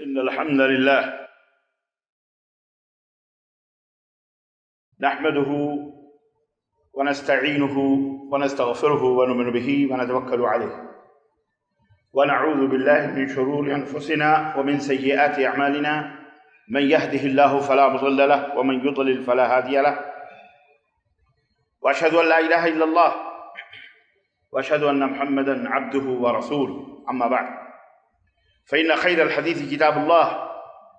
إن الحمد لله نحمده ونستعينه ونستغفره ونؤمن به ونتوكل عليه ونعوذ بالله من شرور أنفسنا ومن سيئات أعمالنا من يهده الله فلا مضل له ومن يضلل فلا هادي له وأشهد أن لا إله إلا الله وأشهد أن محمدا عبده ورسوله. أما بعد، فإن خير الحديث كتاب الله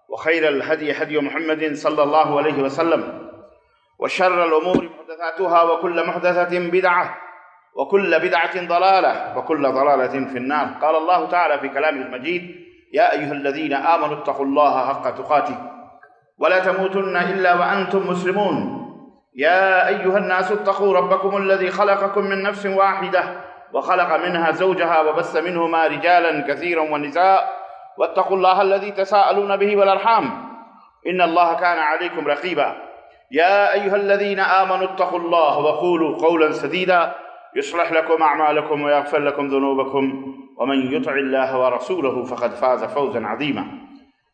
وخير الهدي هدي محمد صلى الله عليه وسلم وشر الأمور محدثاتها وكل محدثة بدعة وكل بدعة ضلالة وكل ضلالة في النار. قال الله تعالى في كلامه المجيد: يا أيها الذين آمنوا اتقوا الله حق تقاته ولا تموتن إلا وأنتم مسلمون. يا أيها الناس اتقوا ربكم الذي خلقكم من نفس واحدة وخلق منها زوجها وبث منهما رجالا كثيرا ونساء واتقوا الله الذي تساءلون به والأرحام إن الله كان عليكم رقيبا. يا أيها الذين آمنوا اتقوا الله وقولوا قولا سديدا يصلح لكم أعمالكم ويغفر لكم ذنوبكم ومن يطع الله ورسوله فقد فاز فوزا عظيما.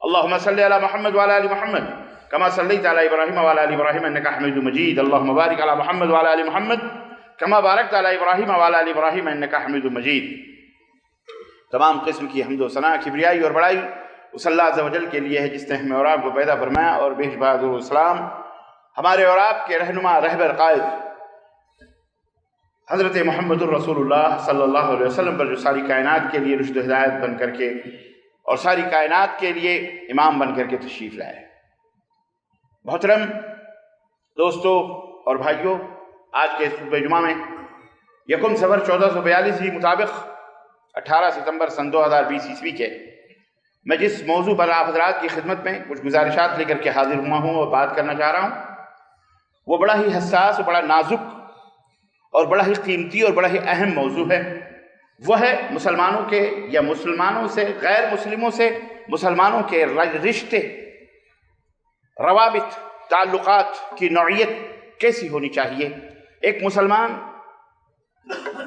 اللهم صل على محمد وعلى آل محمد كما صليت على إبراهيم وعلى آل إبراهيم إنك حميد مجيد. اللهم بارك على محمد وعلى آل محمد كما باركت على إبراهيم وعلى آل إبراهيم إنك حميد مجيد. تمام قسم کی حمد و ثنا، کبریائی اور بڑائی اس اللہ عز و جل کے لیے ہے جس نے ہمیں اور آپ کو پیدا فرمایا، اور بے بہادر اسلام ہمارے اور آپ کے رہنما رہبر قائد حضرت محمد الرسول اللہ صلی اللہ علیہ وسلم پر جو ساری کائنات کے لیے رشد و ہدایت بن کر کے اور ساری کائنات کے لیے امام بن کر کے تشریف لائے. محترم دوستو اور بھائیوں، آج کے اس خطبہ جمعہ میں یکم صفر 1442 مطابق 18 ستمبر سن 2020 عیسوی کے میں جس موضوع پر آپ حضرات کی خدمت میں کچھ گزارشات لے کر کے حاضر ہوا ہوں اور بات کرنا چاہ رہا ہوں، وہ بڑا ہی حساس اور بڑا نازک اور بڑا ہی قیمتی اور بڑا ہی اہم موضوع ہے. وہ ہے مسلمانوں کے یا مسلمانوں سے غیر مسلموں سے مسلمانوں کے رشتے، روابط، تعلقات کی نوعیت کیسی ہونی چاہیے. ایک مسلمان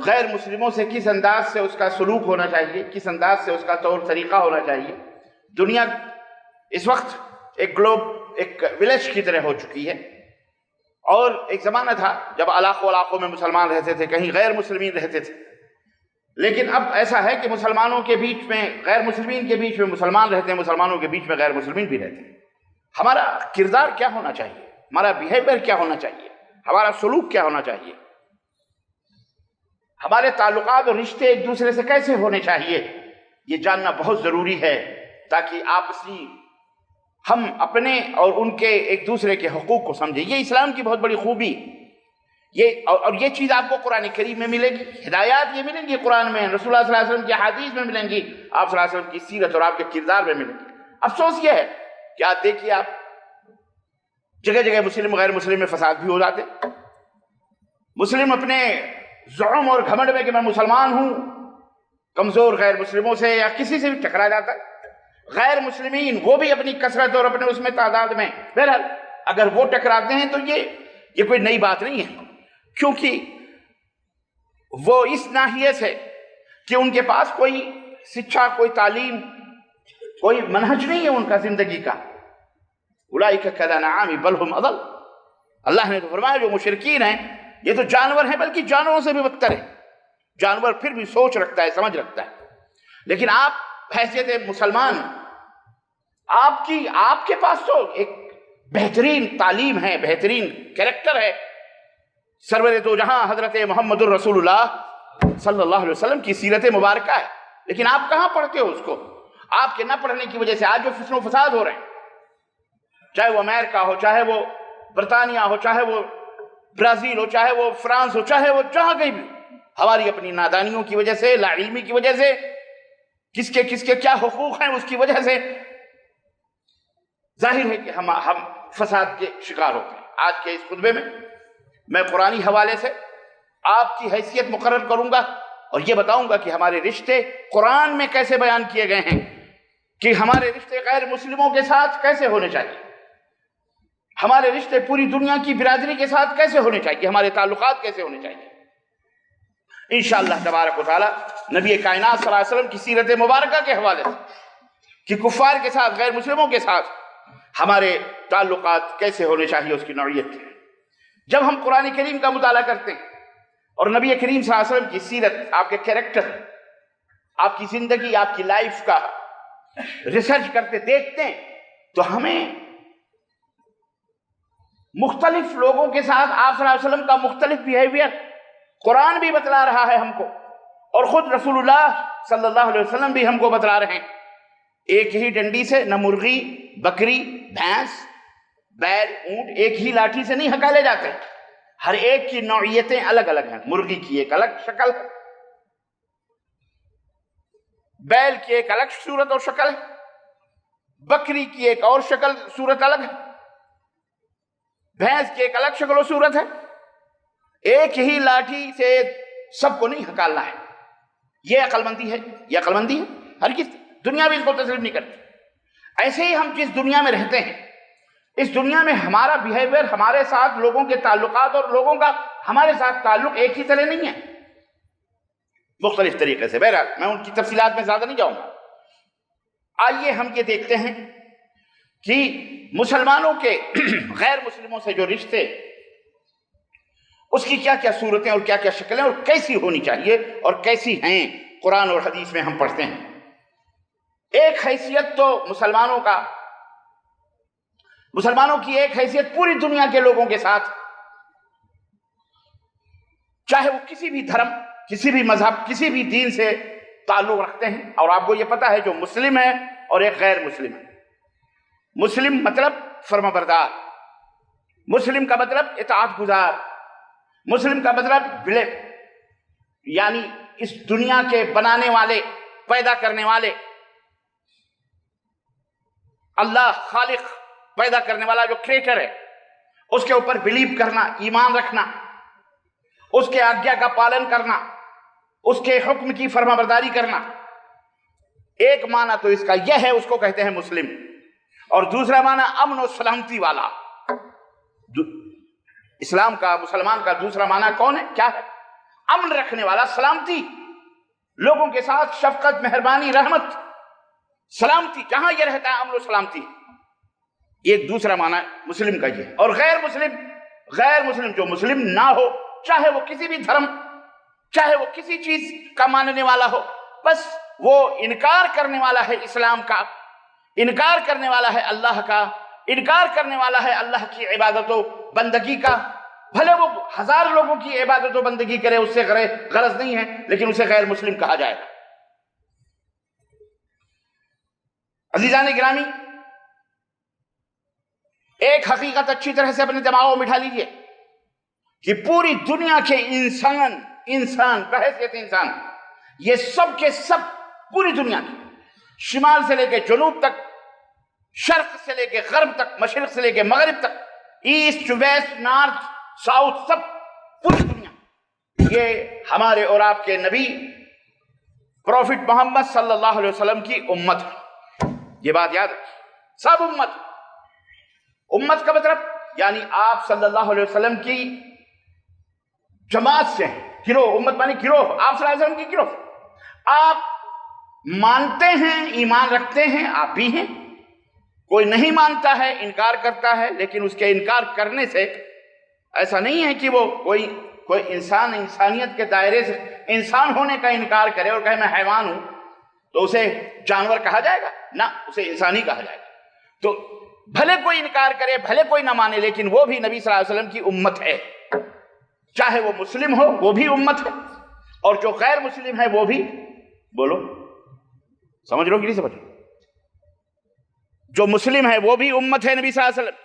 غیر مسلموں سے کس انداز سے اس کا سلوک ہونا چاہیے، کس انداز سے اس کا طور طریقہ ہونا چاہیے. دنیا اس وقت ایک ولیج کی طرح ہو چکی ہے، اور ایک زمانہ تھا جب علاقوں میں مسلمان رہتے تھے، کہیں غیر مسلمین رہتے تھے. لیکن اب ایسا ہے کہ مسلمانوں کے بیچ میں غیر مسلمین کے بیچ میں مسلمان رہتے ہیں، مسلمانوں کے بیچ میں غیر مسلمین بھی رہتے ہیں. ہمارا کردار کیا ہونا چاہیے، ہمارا بیہیویئر کیا ہونا چاہیے، ہمارا سلوک کیا ہونا چاہیے، ہمارے تعلقات اور رشتے ایک دوسرے سے کیسے ہونے چاہیے، یہ جاننا بہت ضروری ہے، تاکہ آپسی ہم اپنے اور ان کے ایک دوسرے کے حقوق کو سمجھیں. یہ اسلام کی بہت بڑی خوبی، اور یہ چیز آپ کو قرآن کریم میں ملے گی، ہدایات یہ ملیں گی قرآن میں، رسول اللہ صلی اللہ علیہ وسلم کی حدیث میں ملیں گی، آپ صلی اللہ علیہ وسلم کی سیرت اور آپ کے کردار میں ملیں گی. افسوس یہ ہے کہ آج دیکھیے آپ جگہ جگہ مسلم غیر مسلم میں فساد بھی ہو جاتے. مسلم اپنے زعم اور گھمنڈ میں کہ میں مسلمان ہوں، کمزور غیر مسلموں سے یا کسی سے بھی ٹکرا جاتا ہے. غیر مسلمین وہ بھی اپنی کثرت اور اپنے اس میں تعداد میں، بہرحال اگر وہ ٹکراتے ہیں تو یہ کوئی نئی بات نہیں ہے، کیونکہ وہ اس ناحیے سے کہ ان کے پاس کوئی شکشا، کوئی تعلیم، کوئی منہج نہیں ہے ان کا زندگی کا. اولئک کالانعام بل ہم اضل. اللہ نے تو فرمایا جو مشرکین ہیں یہ تو جانور ہیں، بلکہ جانوروں سے بھی بدتر ہیں. جانور پھر بھی سوچ رکھتا ہے، سمجھ رکھتا ہے، لیکن آپ حیثیت مسلمان، آپ کے پاس تو ایک بہترین تعلیم ہے، بہترین کریکٹر ہے. سرور دو جہاں حضرت محمد الرسول اللہ صلی اللہ علیہ وسلم کی سیرت مبارکہ ہے، لیکن آپ کہاں پڑھتے ہو اس کو؟ آپ کے نہ پڑھنے کی وجہ سے آج جو فتن و فساد ہو رہے ہیں، چاہے وہ امریکہ ہو، چاہے وہ برطانیہ ہو، چاہے وہ برازیل ہو، چاہے وہ فرانس ہو، چاہے وہ جہاں کہیں بھی، ہماری اپنی نادانیوں کی وجہ سے، لا علمی کی وجہ سے، کس کے کیا حقوق ہیں اس کی وجہ سے ظاہر ہے کہ ہم فساد کے شکار ہوتے ہیں. آج کے اس خطبے میں قرآنی حوالے سے آپ کی حیثیت مقرر کروں گا اور یہ بتاؤں گا کہ ہمارے رشتے قرآن میں کیسے بیان کیے گئے ہیں، کہ ہمارے رشتے غیر مسلموں کے ساتھ کیسے ہونے چاہیے، ہمارے رشتے پوری دنیا کی برادری کے ساتھ کیسے ہونے چاہیے، ہمارے تعلقات کیسے ہونے چاہیے. انشاءاللہ تبارک و تعالی نبی کائنات صلی اللہ علیہ وسلم کی سیرت مبارکہ کے حوالے سے کہ کفار کے ساتھ، غیر مسلموں کے ساتھ ہمارے تعلقات کیسے ہونے چاہیے، اس کی نوعیت کیا ہے۔ جب ہم قرآن کریم کا مطالعہ کرتے ہیں اور نبی کریم صلی اللہ علیہ وسلم کی سیرت، آپ کے کیریکٹر، آپ کی زندگی، آپ کی لائف کا ریسرچ کرتے دیکھتے ہیں، تو ہمیں مختلف لوگوں کے ساتھ آپ صلی اللہ علیہ وسلم کا مختلف بیہیویئر قرآن بھی بتلا رہا ہے ہم کو، اور خود رسول اللہ صلی اللہ علیہ وسلم بھی ہم کو بتلا رہے ہیں۔ ایک ہی ڈنڈی سے نہ مرغی، بکری، بھینس، بیل، اونٹ ایک ہی لاٹھی سے نہیں ہکالے جاتے، ہر ایک کی نوعیتیں الگ الگ ہیں۔ مرغی کی ایک الگ شکل ہے، بیل کی ایک الگ صورت اور شکل ہے، بکری کی ایک اور شکل صورت الگ ہے، بھینس کی ایک الگ شکل و صورت ہے۔ ایک ہی لاٹھی سے سب کو نہیں ہکالنا ہے۔ یہ عقل مندی ہے، یہ عقل مندی ہے، ہر کس دنیا بھی اس کو تسلیم نہیں کرتی۔ ایسے ہی ہم جس دنیا میں رہتے ہیں، اس دنیا میں ہمارا بیہیویئر، ہمارے ساتھ لوگوں کے تعلقات اور لوگوں کا ہمارے ساتھ تعلق ایک ہی طرح نہیں ہے، مختلف طریقے سے۔ بہرحال میں ان کی تفصیلات میں زیادہ نہیں جاؤں گا۔ آئیے ہم یہ دیکھتے ہیں کہ مسلمانوں کے غیر مسلموں سے جو رشتے، اس کی کیا کیا صورتیں اور کیا کیا شکلیں اور کیسی ہونی چاہیے اور کیسی ہیں، قرآن اور حدیث میں ہم پڑھتے ہیں۔ ایک حیثیت تو مسلمانوں کی ایک حیثیت پوری دنیا کے لوگوں کے ساتھ، چاہے وہ کسی بھی دھرم، کسی بھی مذہب، کسی بھی دین سے تعلق رکھتے ہیں۔ اور آپ کو یہ پتا ہے جو مسلم ہے اور ایک غیر مسلم ہے۔ مسلم مطلب فرما بردار، مسلم کا مطلب اطاعت گزار، مسلم کا مطلب یعنی اس دنیا کے بنانے والے، پیدا کرنے والے، اللہ خالق، پیدا کرنے والا جو کریٹر ہے، اس کے اوپر بلیو کرنا، ایمان رکھنا، اس کے آگیا کا پالن کرنا، اس کے حکم کی فرما برداری کرنا۔ ایک معنی تو اس کا یہ ہے، اس کو کہتے ہیں مسلم، اور دوسرا معنی امن و سلامتی والا۔ اسلام کا، مسلمان کا دوسرا معنی کون ہے، کیا ہے؟ امن رکھنے والا، سلامتی، لوگوں کے ساتھ شفقت، مہربانی، رحمت، سلامتی، جہاں یہ رہتا ہے امن و سلامتی، ایک دوسرا معنی مسلم کا یہ ہے۔ اور غیر مسلم جو مسلم نہ ہو، چاہے وہ کسی بھی دھرم، چاہے وہ کسی چیز کا ماننے والا ہو، بس وہ انکار کرنے والا ہے اسلام کا، انکار کرنے والا ہے اللہ کا، انکار کرنے والا ہے اللہ کی عبادت و بندگی کا۔ بھلے وہ 1000 لوگوں کی عبادت و بندگی کرے، اس سے غرض نہیں ہے، لیکن اسے غیر مسلم کہا جائے گا۔ عزیزان گرامی، ایک حقیقت اچھی طرح سے اپنے دماغوں میں بٹھا لیجئے کہ پوری دنیا کے انسان بحیثیت انسان، یہ سب کے سب، پوری دنیا کے شمال سے لے کے جنوب تک، شرق سے لے کے غرب تک، مشرق سے لے کے مغرب تک، ایسٹ ویسٹ نارتھ ساؤتھ، سب پوری دنیا، یہ ہمارے اور آپ کے نبی پروفٹ محمد صلی اللہ علیہ وسلم کی امت ہے۔ یہ بات یاد ہے، سب امت کا مطلب یعنی آپ صلی اللہ علیہ وسلم کی جماعت سے ہیں، گروہ، امت مانی گروہ، آپ صلی اللہ علیہ وسلم کی گروہ۔ آپ مانتے ہیں، ایمان رکھتے ہیں، آپ بھی ہیں۔ کوئی نہیں مانتا ہے، انکار کرتا ہے، لیکن اس کے انکار کرنے سے ایسا نہیں ہے کہ وہ کوئی انسان انسانیت کے دائرے سے انسان ہونے کا انکار کرے اور کہے میں حیوان ہوں تو اسے جانور کہا جائے گا، نہ، اسے انسانی کہا جائے گا۔ تو بھلے کوئی انکار کرے، بھلے کوئی نہ مانے، لیکن وہ بھی نبی صلی اللہ علیہ وسلم کی امت ہے، چاہے وہ مسلم ہو وہ بھی امت ہے، اور جو غیر مسلم ہے وہ بھی، بولو سمجھ لو کہ نہیں سمجھ لو، جو مسلم ہے وہ بھی امت ہے نبی صلی اللہ علیہ وسلم،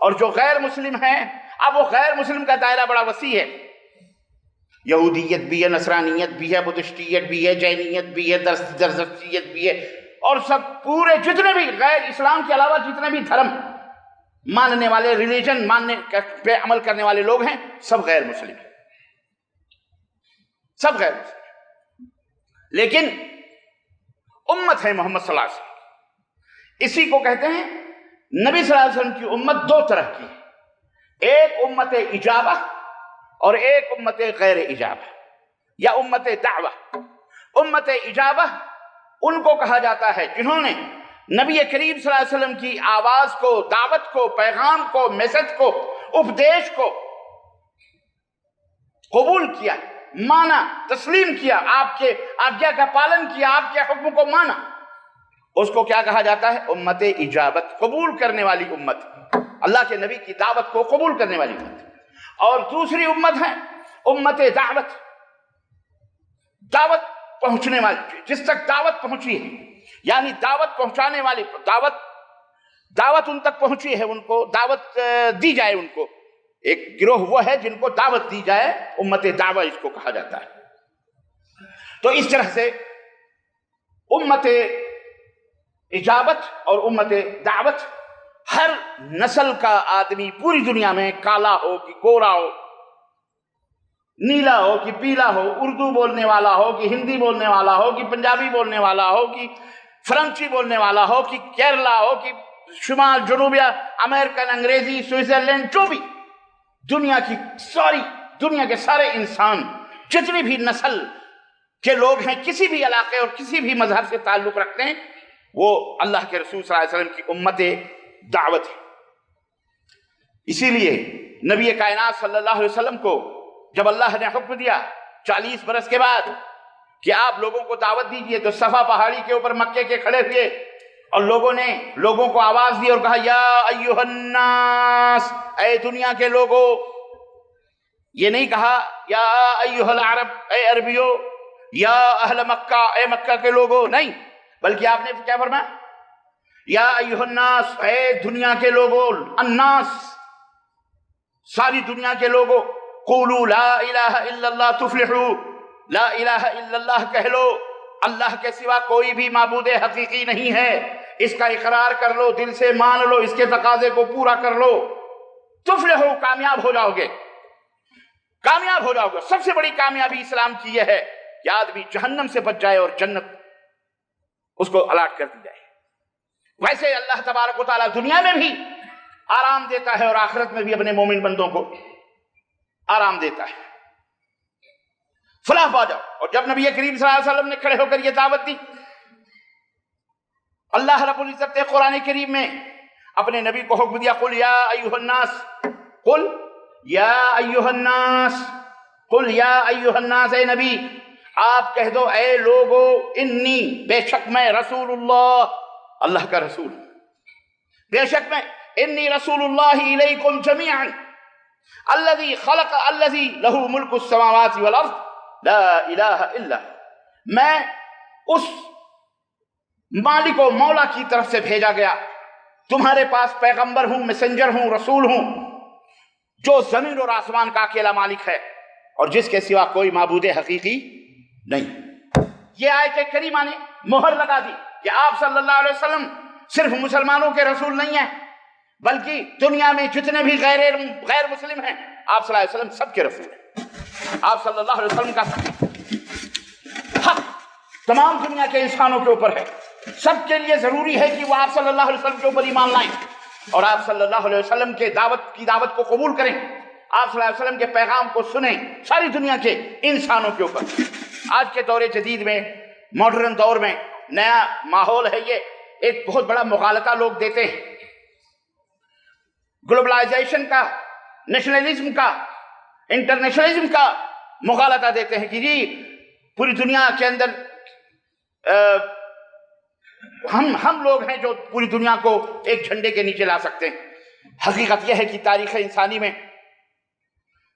اور جو غیر مسلم ہے، اب وہ غیر مسلم کا دائرہ بڑا وسیع ہے، یہودیت بھی ہے، نصرانیت بھی ہے، بدھسٹیت بھی ہے، جینیت بھی ہے، زرتشتیت بھی ہے، اور سب پورے جتنے بھی غیر اسلام کے علاوہ جتنے بھی دھرم ماننے والے، ریلیجن ماننے پہ عمل کرنے والے لوگ ہیں، سب غیر مسلم ہیں، سب غیر مسلم، لیکن امت ہے محمد صلی اللہ علیہ وسلم۔ اسی کو کہتے ہیں نبی صلی اللہ علیہ وسلم کی امت دو طرح کی ہے، ایک امت اجابہ اور ایک امت غیر اجابہ یا امت دعوہ۔ امت اجابہ ان کو کہا جاتا ہے جنہوں نے نبی کریم صلی اللہ علیہ وسلم کی آواز کو، دعوت کو، پیغام کو، میسج کو، اپدیش کو قبول کیا، مانا، تسلیم کیا، آپ کے آگیا کا پالن کیا، آپ کے حکم کو مانا، اس کو کیا کہا جاتا ہے؟ امت اجابت، قبول کرنے والی امت، اللہ کے نبی کی دعوت کو قبول کرنے والی امت۔ اور دوسری امت ہے امت دعوت، دعوت پہنچنے والی، جس تک دعوت پہنچی ہے، یعنی دعوت پہنچانے والی، دعوت ان تک پہنچی ہے، ان کو دعوت دی جائے، ان کو ایک گروہ وہ ہے جن کو دعوت دی جائے، امت دعوت اس کو کہا جاتا ہے۔ تو اس طرح سے امت اجابت اور امت دعوت، ہر نسل کا آدمی پوری دنیا میں، کالا ہو کہ گورا ہو، نیلا ہو کہ پیلا ہو، اردو بولنے والا ہو کہ ہندی بولنے والا ہو کہ پنجابی بولنے والا ہو کہ فرانسی بولنے والا ہو کہ کیرلا ہو کہ شمال جنوب یا امریکن، انگریزی، سوئٹزرلینڈ، جو بھی دنیا کی دنیا کے سارے انسان، جتنی بھی نسل کے لوگ ہیں، کسی بھی علاقے اور کسی بھی مذہب سے تعلق رکھتے ہیں، وہ اللہ کے رسول صلی اللہ علیہ وسلم کی امت دعوت ہے۔ اسی لیے نبی کائنات صلی اللہ علیہ وسلم کو جب اللہ نے حکم دیا 40 برس کے بعد کہ آپ لوگوں کو دعوت دیجئے، تو صفا پہاڑی کے اوپر مکے کے کھڑے ہوئے اور لوگوں کو آواز دی اور کہا یا ایھا الناس، اے دنیا کے لوگوں۔ یہ نہیں کہا یا ایھا العرب، اے عربیو، یا اہل مکہ، اے مکہ کے لوگوں، نہیں، بلکہ آپ نے کیا فرمایا؟ یا ایھا الناس، اے دنیا کے لوگوں، الناس، ساری دنیا کے لوگوں، قولوا لا الہ الا اللہ تفلحوا، لا الہ الا اللہ کہہ لو، اللہ کے سوا کوئی بھی معبود حقیقی نہیں ہے، اس کا اقرار کر لو، دل سے مان لو، اس کے تقاضے کو پورا کر لو، تفلحوا، کامیاب ہو جاؤ گے، کامیاب ہو جاؤ گے۔ سب سے بڑی کامیابی اسلام کی یہ ہے کہ آدمی جہنم سے بچ جائے اور جنت اس کو الاٹ کر دی جائے۔ ویسے اللہ تبارک و تعالیٰ دنیا میں بھی آرام دیتا ہے اور آخرت میں بھی اپنے مومن بندوں کو آرام دیتا ہے۔ فلاح پا جاؤ۔ اور جب نبی کریم صلی اللہ علیہ وسلم نے کھڑے ہو کر یہ دعوت دی، اللہ رب العزت نے قرآن کریم میں اپنے نبی کو حکم دیا، قل یا ایھا الناس، قل یا ایھا الناس، قل یا ایھا الناس، اے نبی آپ کہہ دو اے لوگو، انی، بے شک میں، رسول اللہ، اللہ کا رسول، بے شک میں، انی رسول اللہ الیکم جمیعا الذی خلق، الذی لہ ملک السماوات والارض لا الہ الا، میں اس مالک و مولا کی طرف سے بھیجا گیا، تمہارے پاس پیغمبر ہوں، میسنجر ہوں، رسول ہوں، جو زمین اور آسمان کا اکیلا مالک ہے اور جس کے سوا کوئی معبود حقیقی نہیں۔ یہ آیت کریمہ نے مہر لگا دی کہ آپ صلی اللہ علیہ وسلم صرف مسلمانوں کے رسول نہیں ہیں، بلکہ دنیا میں جتنے بھی غیر مسلم ہیں، آپ صلی اللہ علیہ وسلم سب کے رسول ہیں۔ آپ صلی اللہ علیہ وسلم کا حق تمام دنیا کے انسانوں کے اوپر ہے، سب کے لیے ضروری ہے کہ وہ آپ صلی اللہ علیہ وسلم کے اوپر ایمان لائیں اور آپ صلی اللہ علیہ وسلم کے دعوت کو قبول کریں، آپ صلی اللہ علیہ وسلم کے پیغام کو سنیں، ساری دنیا کے انسانوں کے اوپر۔ آج کے دور جدید میں، ماڈرن دور میں نیا ماحول ہے، یہ ایک بہت بڑا مغالطہ لوگ دیتے ہیں، گلوبلائزیشن کا، نیشنلزم کا، انٹرنیشنلزم کا مغالطہ دیتے ہیں کہ جی پوری دنیا کے اندر ہم لوگ ہیں جو پوری دنیا کو ایک جھنڈے کے نیچے لا سکتے ہیں۔ حقیقت یہ ہے کہ تاریخ انسانی میں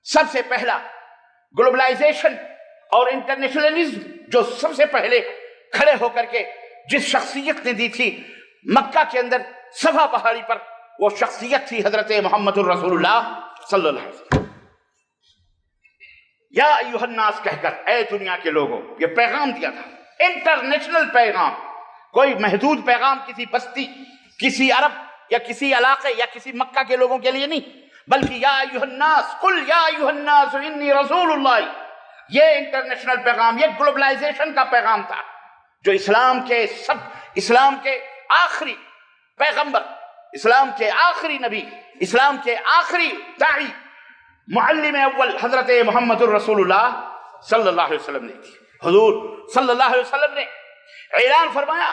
سب سے پہلا گلوبلائزیشن اور انٹرنیشنلزم جو سب سے پہلے کھڑے ہو کر کے جس شخصیت نے دی تھی مکہ کے اندر صفا پہاڑی پر، وہ شخصیت تھی حضرت محمد الرسول اللہ صلی اللہ علیہ وسلم۔ یا ایھا الناس کہہ کر، اے دنیا کے لوگوں، یہ پیغام دیا تھا، انٹرنیشنل پیغام، کوئی محدود پیغام کسی بستی، کسی عرب یا کسی علاقے یا کسی مکہ کے لوگوں کے لیے نہیں، بلکہ یا ایھا الناس، قل یا ایھا الناس انی رسول اللہ، یہ انٹرنیشنل پیغام، یہ گلوبلائزیشن کا پیغام تھا جو اسلام کے آخری پیغمبر، اسلام کے آخری نبی، اسلام کے آخری داعی، معلم اول حضرت محمد الرسول اللہ صلی اللہ علیہ وسلم نے کی۔ حضور صلی اللہ علیہ وسلم نے اعلان فرمایا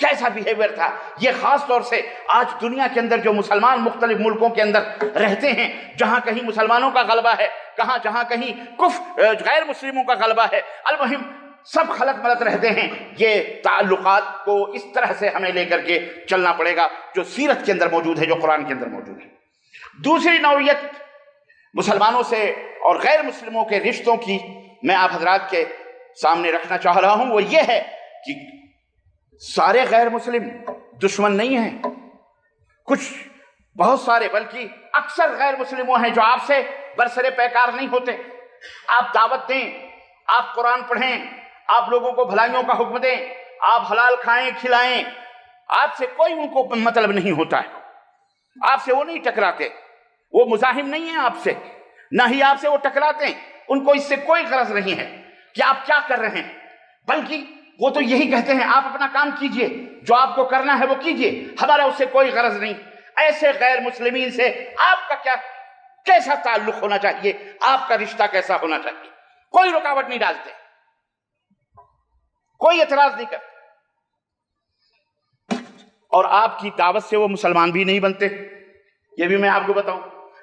کیسا بیہیویئر تھا. یہ خاص طور سے آج دنیا کے اندر جو مسلمان مختلف ملکوں کے اندر رہتے ہیں، جہاں کہیں مسلمانوں کا غلبہ ہے، جہاں کہیں غیر مسلموں کا غلبہ ہے، المہم سب خلط ملط رہتے ہیں. یہ تعلقات کو اس طرح سے ہمیں لے کر کے چلنا پڑے گا جو سیرت کے اندر موجود ہے، جو قرآن کے اندر موجود ہے. دوسری نوعیت مسلمانوں سے اور غیر مسلموں کے رشتوں کی میں آپ حضرات کے سامنے رکھنا چاہ رہا ہوں. وہ یہ ہے کہ سارے غیر مسلم دشمن نہیں ہیں. بہت سارے بلکہ اکثر غیر مسلم وہ ہیں جو آپ سے برسر پیکار نہیں ہوتے. آپ دعوت دیں، آپ قرآن پڑھیں، آپ لوگوں کو بھلائیوں کا حکم دیں، آپ حلال کھائیں کھلائیں، آپ سے کوئی ان کو مطلب نہیں ہوتا ہے. آپ سے وہ نہیں ٹکراتے، وہ مزاحم نہیں ہیں آپ سے، نہ ہی آپ سے وہ ٹکراتے ہیں. ان کو اس سے کوئی غرض نہیں ہے کہ آپ کیا کر رہے ہیں، بلکہ وہ تو یہی کہتے ہیں آپ اپنا کام کیجئے، جو آپ کو کرنا ہے وہ کیجئے، ہمارا اس سے کوئی غرض نہیں. ایسے غیر مسلمین سے آپ کا کیسا تعلق ہونا چاہیے، آپ کا رشتہ کیسا ہونا چاہیے؟ کوئی رکاوٹ نہیں ڈالتے، کوئی اعتراض نہیں کرتے، اور آپ کی دعوت سے وہ مسلمان بھی نہیں بنتے. یہ بھی میں آپ کو بتاؤں،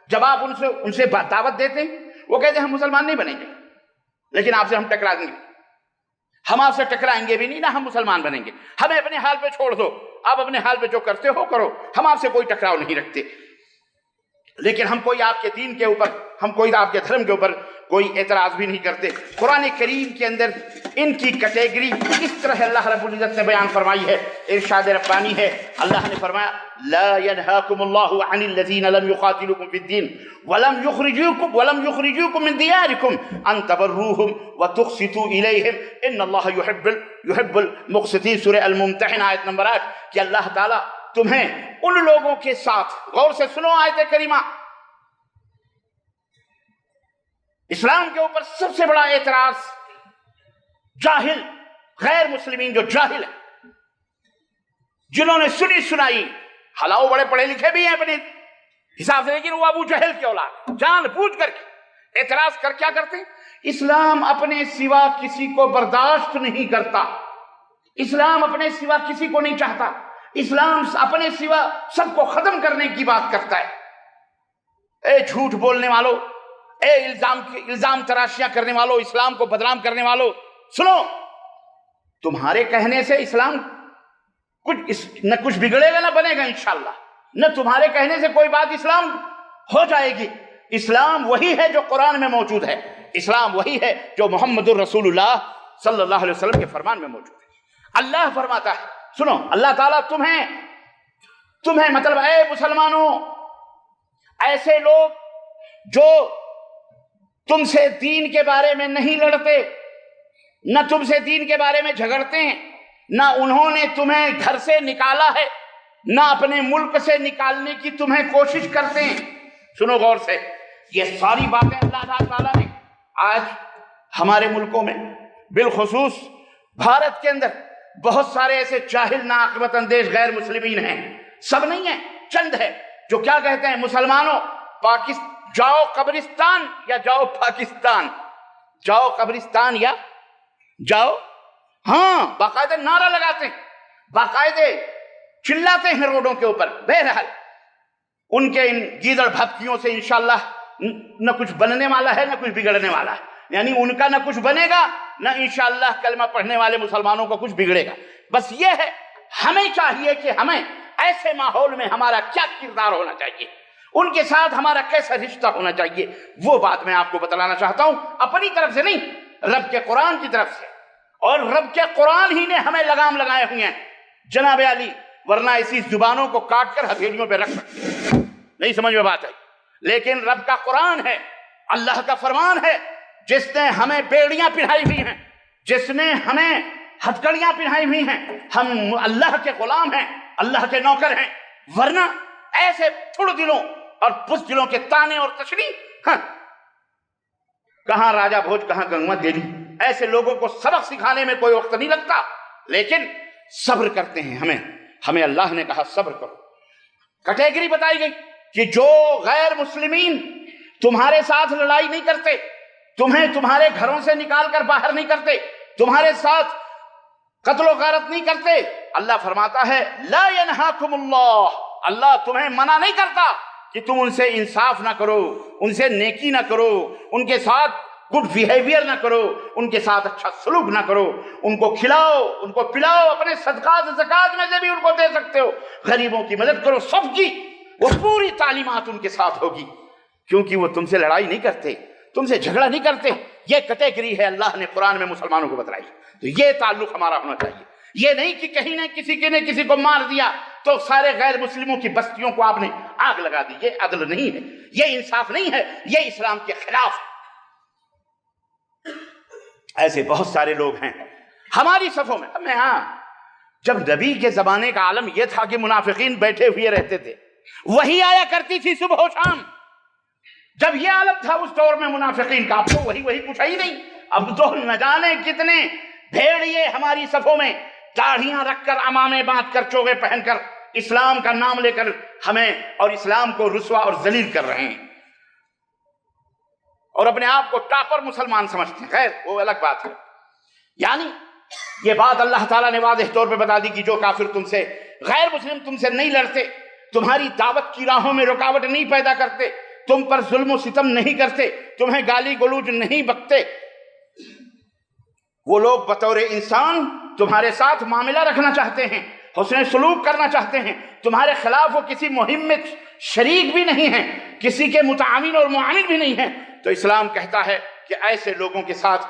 جب آپ ان سے دعوت دیتے ہیں، وہ کہتے ہیں ہم مسلمان نہیں بنیں گے، لیکن آپ سے ہم ٹکرا دیں گے. ہم آپ سے ٹکرائیں گے بھی نہیں، نہ ہم مسلمان بنیں گے. ہمیں اپنے حال پہ چھوڑ دو، آپ اپنے حال پہ جو کرتے ہو کرو، ہم آپ سے کوئی ٹکراؤ نہیں رکھتے. لیکن ہم کوئی آپ کے دین کے اوپر، ہم کوئی آپ کے دھرم کے اوپر کوئی اعتراض بھی نہیں کرتے. قرآن کریم کے اندر ان کی کیٹیگری اس طرح اللہ رب العزت نے بیان فرمائی ہے، ارشاد ربانی ہے. اللہ نے فرمایا لا ينهاكم الله عن الذين لم يقاتلوكم في الدين ولم يخرجوكم من دياركم ان تبروهم وتقسطوا اليهم ان الله يحب المقسطين. سورہ الممتحن آیت نمبر 8 کہ اللہ تعالیٰ تمہیں ان لوگوں کے ساتھ، غور سے سنو آیت کریمہ، اسلام کے اوپر سب سے بڑا اعتراض جاہل غیر مسلمین جو جاہل ہیں، جنہوں نے سنی سنائی، حالانکہ بڑے پڑھے لکھے بھی ہیں اپنے حساب سے، لیکن وہ ابو جہل کی اولاد، جان بوجھ کر کے اعتراض کیا کرتے ہیں؟ اسلام اپنے سوا کسی کو برداشت نہیں کرتا، اسلام اپنے سوا کسی کو نہیں چاہتا، اسلام اپنے سوا سب کو ختم کرنے کی بات کرتا ہے. اے جھوٹ بولنے والوں، اے الزام تراشیاں کرنے والوں، اسلام کو بدنام کرنے والوں، سنو، تمہارے کہنے سے اسلام نہ کچھ بگڑے گا نہ بنے گا انشاءاللہ، نہ تمہارے کہنے سے کوئی بات اسلام ہو جائے گی. اسلام وہی ہے جو قرآن میں موجود ہے، اسلام وہی ہے جو محمد الرسول اللہ صلی اللہ علیہ وسلم کے فرمان میں موجود ہے. اللہ فرماتا ہے، سنو، اللہ تعالیٰ تمہیں مطلب اے مسلمانوں، ایسے لوگ جو تم سے دین کے بارے میں نہیں لڑتے، نہ تم سے دین کے بارے میں جھگڑتے ہیں، نہ انہوں نے تمہیں گھر سے نکالا ہے، نہ اپنے ملک سے نکالنے کی تمہیں کوشش کرتے ہیں. سنو غور سے، یہ ساری باتیں اللہ تعالیٰ نے آج ہمارے ملکوں میں، بالخصوص بھارت کے اندر بہت سارے ایسے جاہل ناعاقبت اندیش غیر مسلمین ہیں، سب نہیں ہیں، چند ہے جو کیا کہتے ہیں مسلمانوں جاؤ قبرستان یا جاؤ پاکستان، جاؤ قبرستان یا جاؤ، ہاں باقاعدہ نعرہ لگاتے ہیں، باقاعدہ چلاتے ہیں روڈوں کے اوپر. بہرحال ان کے ان گیدڑ بھپکیوں سے انشاءاللہ نہ کچھ بننے والا ہے نہ کچھ بگڑنے والا ہے. یعنی ان کا نہ کچھ بنے گا نہ انشاءاللہ کلمہ پڑھنے والے مسلمانوں کو کچھ بگڑے گا. بس یہ ہے، ہمیں چاہیے کہ ہمیں ایسے ماحول میں ہمارا کیا کردار ہونا چاہیے، ان کے ساتھ ہمارا کیسا رشتہ ہونا چاہیے، وہ بات میں آپ کو بتلانا چاہتا ہوں، اپنی طرف سے نہیں، رب کے قرآن کی طرف سے. اور رب کے قرآن ہی نے ہمیں لگام لگائے ہوئے ہیں جناب علی، ورنہ اسی زبانوں کو کاٹ کر ہتھیلیوں پہ رکھ سکتے. نہیں سمجھ میں بات ہے، لیکن رب کا قرآن ہے، اللہ کا فرمان ہے، جس نے ہمیں بیڑیاں پہنائی ہوئی ہیں، جس نے ہمیں ہتھکڑیاں پہنائی ہوئی ہیں. ہم اللہ کے غلام ہیں، اللہ کے نوکر ہیں، ورنہ ایسے تھوڑ دلوں اور بزدلوں کے تانے اور تشریح، کہاں راجہ بھوج کہاں گنگوا دہلی، ایسے لوگوں کو سبق سکھانے میں کوئی وقت نہیں لگتا، لیکن صبر کرتے ہیں. ہمیں اللہ نے کہا صبر کرو. کیٹیگری بتائی گئی کہ جو غیر مسلمین تمہارے ساتھ لڑائی نہیں کرتے، تمہیں تمہارے گھروں سے نکال کر باہر نہیں کرتے، تمہارے ساتھ قتل و غارت نہیں کرتے، اللہ فرماتا ہے لا ینہاکم اللہ، اللہ تمہیں منع نہیں کرتا کہ تم ان سے انصاف نہ کرو، ان سے نیکی نہ کرو، ان کے ساتھ گڈ بیہیویئر نہ کرو، ان کے ساتھ اچھا سلوک نہ کرو، ان کو کھلاؤ، ان کو پلاؤ، اپنے صدقات زکات میں سے بھی ان کو دے سکتے ہو، غریبوں کی مدد کرو، سب کی وہ پوری تعلیمات ان کے ساتھ ہوگی، کیونکہ وہ تم سے لڑائی نہیں کرتے، تم سے جھگڑا نہیں کرتے۔ یہ کیٹیگری ہے اللہ نے قرآن میں مسلمانوں کو بتلائی، تو یہ تعلق ہمارا ہونا چاہیے۔ یہ نہیں کہ کہیں نے کسی کو مار دیا تو سارے غیر مسلموں کی بستیوں کو آپ نے آگ لگا دی، یہ عدل نہیں ہے، یہ انصاف نہیں ہے، یہ اسلام کے خلاف۔ ایسے بہت سارے لوگ ہیں ہماری صفوں میں۔ ہاں، جب نبی کے زمانے کا عالم یہ تھا کہ منافقین بیٹھے ہوئے رہتے تھے، وہی آیا کرتی تھی صبح و شام۔ جب یہ عالم تھا اس دور میں منافقین کا، اب تو وہی کچھ ہی نہیں، اب تو نہ جانے کتنے بھیڑیے ہماری صفوں میں داڑھیاں رکھ کر، عمامے باندھ کر، چوغے پہن کر، اسلام کا نام لے کر ہمیں اور اسلام کو رسوا اور ذلیل کر رہے ہیں، اور اپنے آپ کو ٹاپر مسلمان سمجھتے ہیں۔ خیر، وہ الگ بات ہے۔ یعنی یہ بات اللہ تعالیٰ نے واضح طور پہ بتا دی کہ جو کافر تم سے، غیر مسلم تم سے نہیں لڑتے، تمہاری دعوت کی راہوں میں رکاوٹ نہیں پیدا کرتے، تم پر ظلم و ستم نہیں کرتے، تمہیں گالی گلوچ نہیں بکتے، وہ لوگ بطور انسان تمہارے ساتھ معاملہ رکھنا چاہتے ہیں، حسن سلوک کرنا چاہتے ہیں، تمہارے خلاف وہ کسی مہم میں شریک بھی نہیں ہیں، کسی کے متعاون اور معاون بھی نہیں ہیں، تو اسلام کہتا ہے کہ ایسے لوگوں کے ساتھ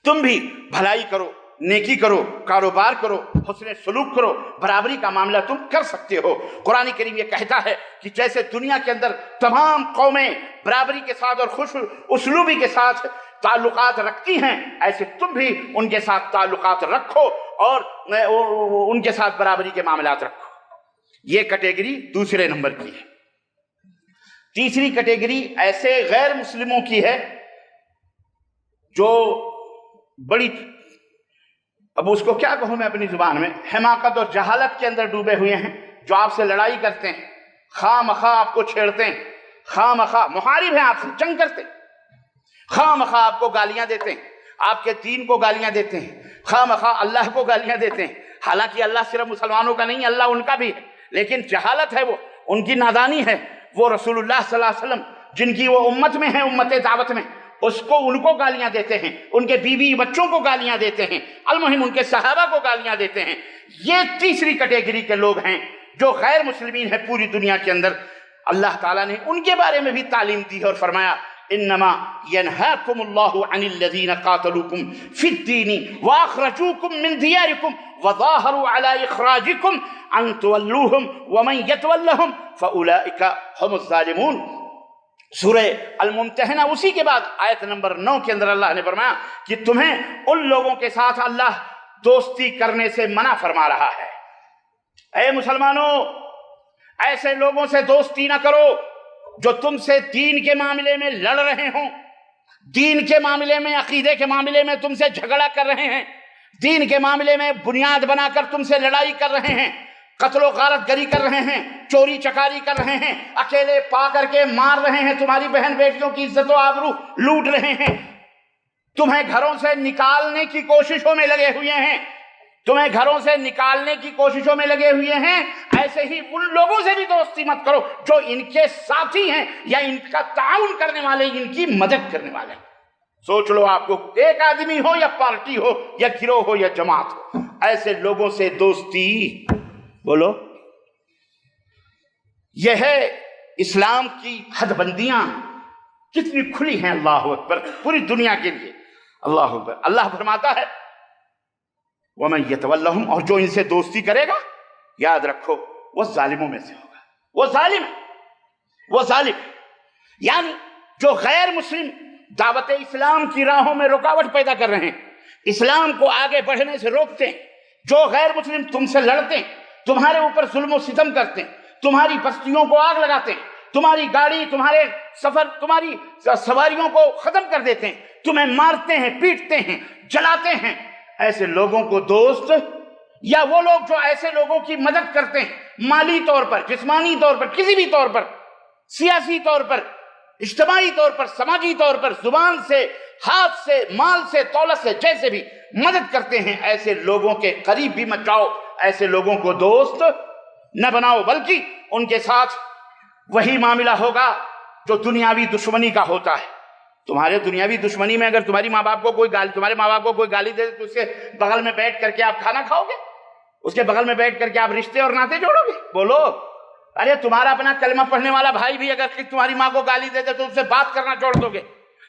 تم بھی بھلائی کرو، نیکی کرو، کاروبار کرو، حسن سلوک کرو، برابری کا معاملہ تم کر سکتے ہو۔ قرآن کریم یہ کہتا ہے کہ جیسے دنیا کے اندر تمام قومیں برابری کے ساتھ اور خوش اسلوبی کے ساتھ تعلقات رکھتی ہیں، ایسے تم بھی ان کے ساتھ تعلقات رکھو اور ان کے ساتھ برابری کے معاملات رکھو۔ یہ کیٹیگری دوسرے نمبر کی ہے۔ تیسری کیٹیگری ایسے غیر مسلموں کی ہے جو بڑی، اب اس کو کیا کہوں میں اپنی زبان میں، حماقت اور جہالت کے اندر ڈوبے ہوئے ہیں، جو آپ سے لڑائی کرتے ہیں، خواہ مخواہ آپ کو چھیڑتے ہیں، خواہ مخواہ محارب ہیں، آپ سے جنگ کرتے ہیں، خواہ مخواہ آپ کو گالیاں دیتے ہیں، آپ کے دین کو گالیاں دیتے ہیں، خواہ مخواہ اللہ کو گالیاں دیتے ہیں۔ حالانکہ اللہ صرف مسلمانوں کا نہیں، اللہ ان کا بھی ہے، لیکن جہالت ہے، وہ ان کی نادانی ہے۔ وہ رسول اللہ صلی اللہ علیہ وسلم جن کی وہ امت میں ہیں، امت دعوت میں، ان کو گالیاں دیتے ہیں، ان کے بیوی بچوں کو گالیاں دیتے ہیں، المہم ان کے صحابہ کو گالیاں دیتے ہیں۔ یہ تیسری کیٹیگری کے لوگ ہیں جو غیر مسلمین ہیں پوری دنیا کے اندر۔ اللہ تعالیٰ نے ان کے بارے میں بھی تعلیم دی ہے اور فرمایا انما ینہاکم اللہ عن الذین قاتلوکم فی الدین واخرجوکم من دیارکم وظاہروا علی اخراجکم ان تولوہم ومن یتولہم فاولئک هم الظالمون۔ سورہ الممتحنہ اسی کے بعد آیت نمبر 9 کے اندر اللہ نے فرمایا کہ تمہیں ان لوگوں کے ساتھ اللہ دوستی کرنے سے منع فرما رہا ہے۔ اے مسلمانوں، ایسے لوگوں سے دوستی نہ کرو جو تم سے دین کے معاملے میں لڑ رہے ہوں، دین کے معاملے میں، عقیدے کے معاملے میں تم سے جھگڑا کر رہے ہیں، دین کے معاملے میں بنیاد بنا کر تم سے لڑائی کر رہے ہیں، قتل و غارت گری کر رہے ہیں، چوری چکاری کر رہے ہیں، اکیلے پا کر کے مار رہے ہیں، تمہاری بہن بیٹیوں کی عزت و آبرو لوٹ رہے ہیں، تمہیں گھروں سے نکالنے کی کوششوں میں لگے ہوئے ہیں، تمہیں گھروں سے نکالنے کی کوششوں میں لگے ہوئے ہیں، ایسے ہی ان لوگوں سے بھی دوستی مت کرو جو ان کے ساتھی ہیں یا ان کا تعاون کرنے والے، ان کی مدد کرنے والے ہیں۔ سوچ لو، آپ کو ایک آدمی ہو یا پارٹی ہو یا گروہ ہو یا جماعت ہو، ایسے لوگوں سے دوستی، بولو، یہ ہے اسلام کی حد بندیاں کتنی کھلی ہیں، اللہ اکبر، پوری دنیا کے لیے، اللہ اکبر۔ اللہ فرماتا ہے وَمَن يَتَوَلَّهُمْ، اور جو ان سے دوستی کرے گا، یاد رکھو وہ ظالموں میں سے ہوگا، وہ ظالم ہے، وہ ظالم، یعنی جو غیر مسلم دعوت اسلام کی راہوں میں رکاوٹ پیدا کر رہے ہیں، اسلام کو آگے بڑھنے سے روکتے ہیں، جو غیر مسلم تم سے لڑتے ہیں، تمہارے اوپر ظلم و ستم کرتے ہیں، تمہاری بستیوں کو آگ لگاتے ہیں، تمہاری گاڑی، تمہارے سفر، تمہاری سواریوں کو ختم کر دیتے ہیں، تمہیں مارتے ہیں، پیٹتے ہیں، جلاتے ہیں، ایسے لوگوں کو دوست، یا وہ لوگ جو ایسے لوگوں کی مدد کرتے ہیں مالی طور پر، جسمانی طور پر، کسی بھی طور پر، سیاسی طور پر، اجتماعی طور پر، سماجی طور پر، زبان سے، ہاتھ سے، مال سے، دولت سے، جیسے بھی مدد کرتے ہیں، ایسے لوگوں کے قریب بھی مت جاؤ، ایسے لوگوں کو دوست نہ بناؤ، بلکہ ان کے ساتھ وہی معاملہ ہوگا جو دنیاوی دشمنی کا ہوتا ہے۔ تمہارے دنیاوی دشمنی میں اگر تمہارے ماں باپ کو کوئی گالی دے تو اس کے بغل میں بیٹھ کر کے آپ کھانا کھاؤ گے؟ اس کے بغل میں بیٹھ کر کے آپ رشتے اور ناطے جوڑو گے؟ بولو۔ ارے تمہارا اپنا کلمہ پڑھنے والا بھائی بھی اگر تمہاری ماں کو گالی دے دے تو اس سے بات کرنا چھوڑ دو گے؟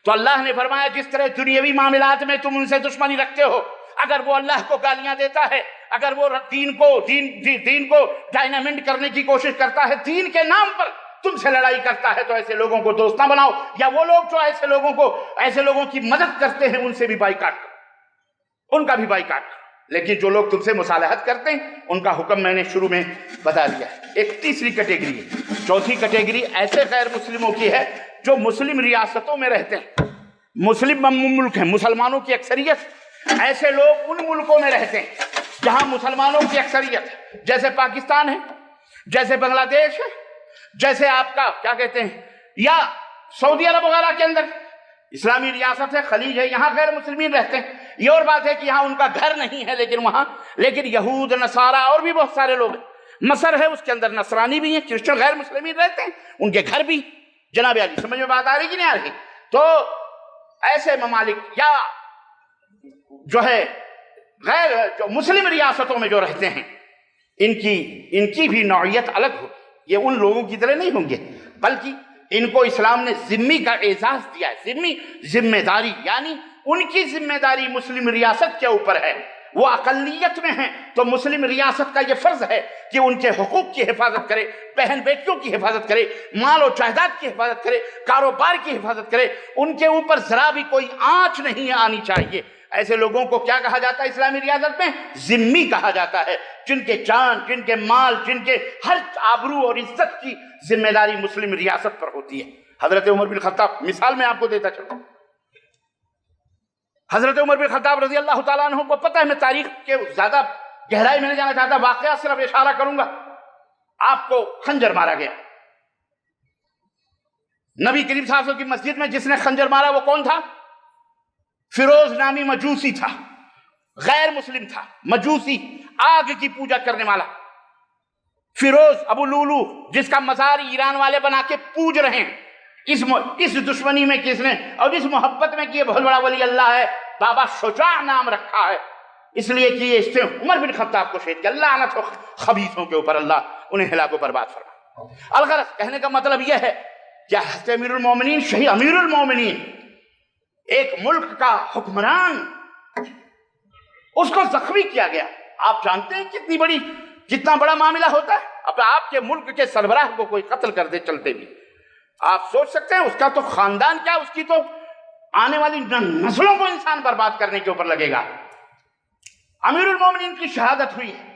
تو اللہ نے فرمایا جس طرح دنیاوی معاملات میں تم ان سے دشمنی رکھتے ہو، اگر وہ اللہ کو گالیاں دیتا ہے، اگر وہ دین کو ڈائنامنٹ کرنے کی کوشش کرتا ہے، دین کے نام پر تم سے لڑائی کرتا ہے، تو ایسے لوگوں کو دوست نہ بناؤ، یا وہ لوگ جو ایسے لوگوں کی مدد کرتے ہیں ان سے بھی بائیکاٹ کرو، ان کا بھی بائیکاٹ کرو۔ لیکن جو لوگ تم سے مصالحت کرتے ہیں ان کا حکم میں نے شروع میں بتا دیا ہے۔ ایک تیسری کیٹیگری ہے، چوتھی کیٹیگری ایسے غیر مسلموں کی ہے جو مسلم ریاستوں میں رہتے ہیں، مسلم ملک ہیں، مسلمانوں کی اکثریت، ایسے لوگ ان ملکوں میں رہتے ہیں جہاں مسلمانوں کی اکثریت ہے، جیسے پاکستان ہے، جیسے بنگلہ دیش ہے، جیسے آپ کا کیا کہتے ہیں، یا سعودی عرب وغیرہ کے اندر اسلامی ریاست ہے، خلیج ہے، یہاں غیر مسلمین رہتے ہیں۔ یہ اور بات ہے کہ یہاں ان کا گھر نہیں ہے، لیکن یہود، نصارہ اور بھی بہت سارے لوگ ہیں۔ مصر ہے، اس کے اندر نصرانی بھی ہیں، کرسچن غیر مسلمین رہتے ہیں، ان کے گھر بھی۔ جناب علی سمجھ میں بات آ رہی کہ نہیں آ رہی؟ تو ایسے ممالک یا جو ہے جو مسلم ریاستوں میں جو رہتے ہیں ان کی بھی نوعیت الگ ہوگی، یہ ان لوگوں کی طرح نہیں ہوں گے، بلکہ ان کو اسلام نے ذمہ کا اعزاز دیا ہے، ذمہ داری، یعنی ان کی ذمہ داری مسلم ریاست کے اوپر ہے، وہ اقلیت میں ہیں تو مسلم ریاست کا یہ فرض ہے کہ ان کے حقوق کی حفاظت کرے، بہن بیٹیوں کی حفاظت کرے، مال و جائیداد کی حفاظت کرے، کاروبار کی حفاظت کرے، ان کے اوپر ذرا بھی کوئی آنچ نہیں آنی چاہیے۔ ایسے لوگوں کو کیا کہا جاتا ہے اسلامی ریاست میں؟ ذمی کہا جاتا ہے، جن کے جان، جن کے مال، جن کے ہر آبرو اور عزت کی ذمہ داری مسلم ریاست پر ہوتی ہے۔ حضرت عمر بن خطاب، مثال میں آپ کو دیتا چلوں، حضرت عمر بن خطاب رضی اللہ تعالیٰ عنہ کو پتہ ہے، میں تاریخ کے زیادہ گہرائی میں نہیں جانا چاہتا، واقعہ صرف اشارہ کروں گا۔ آپ کو خنجر مارا گیا، نبی کریم صلی اللہ علیہ وسلم کی مسجد میں جس نے خنجر مارا وہ کون تھا؟ فیروز نامی مجوسی تھا، غیر مسلم تھا، مجوسی، آگ کی پوجا کرنے والا۔ فیروز ابو لولو، جس کا مزار ایران والے بنا کے پوج رہے ہیں، اس دشمنی میں کس نے اور اس محبت میں کہ یہ بہت بڑا ولی اللہ ہے، بابا شجاع نام رکھا ہے، اس لیے کہ یہ اس سے عمر بن خطاب کو شہید کیا۔ اللہ لعنت ہو خبیثوں کے اوپر، اللہ انہیں ہلاک و برباد فرمائے۔ الغرض کہنے کا مطلب یہ ہے کہ حضرت امیر المومنین، شہید امیر المومنین، ایک ملک کا حکمران، اس کو زخمی کیا گیا۔ آپ جانتے ہیں کتنا بڑا معاملہ ہوتا ہے؟ اب آپ کے ملک کے سربراہ کو کوئی قتل کر دے چلتے بھی، آپ سوچ سکتے ہیں اس کا تو خاندان کیا، اس کی تو آنے والی نسلوں کو انسان برباد کرنے کے اوپر لگے گا۔ امیر المومنین کی شہادت ہوئی ہے۔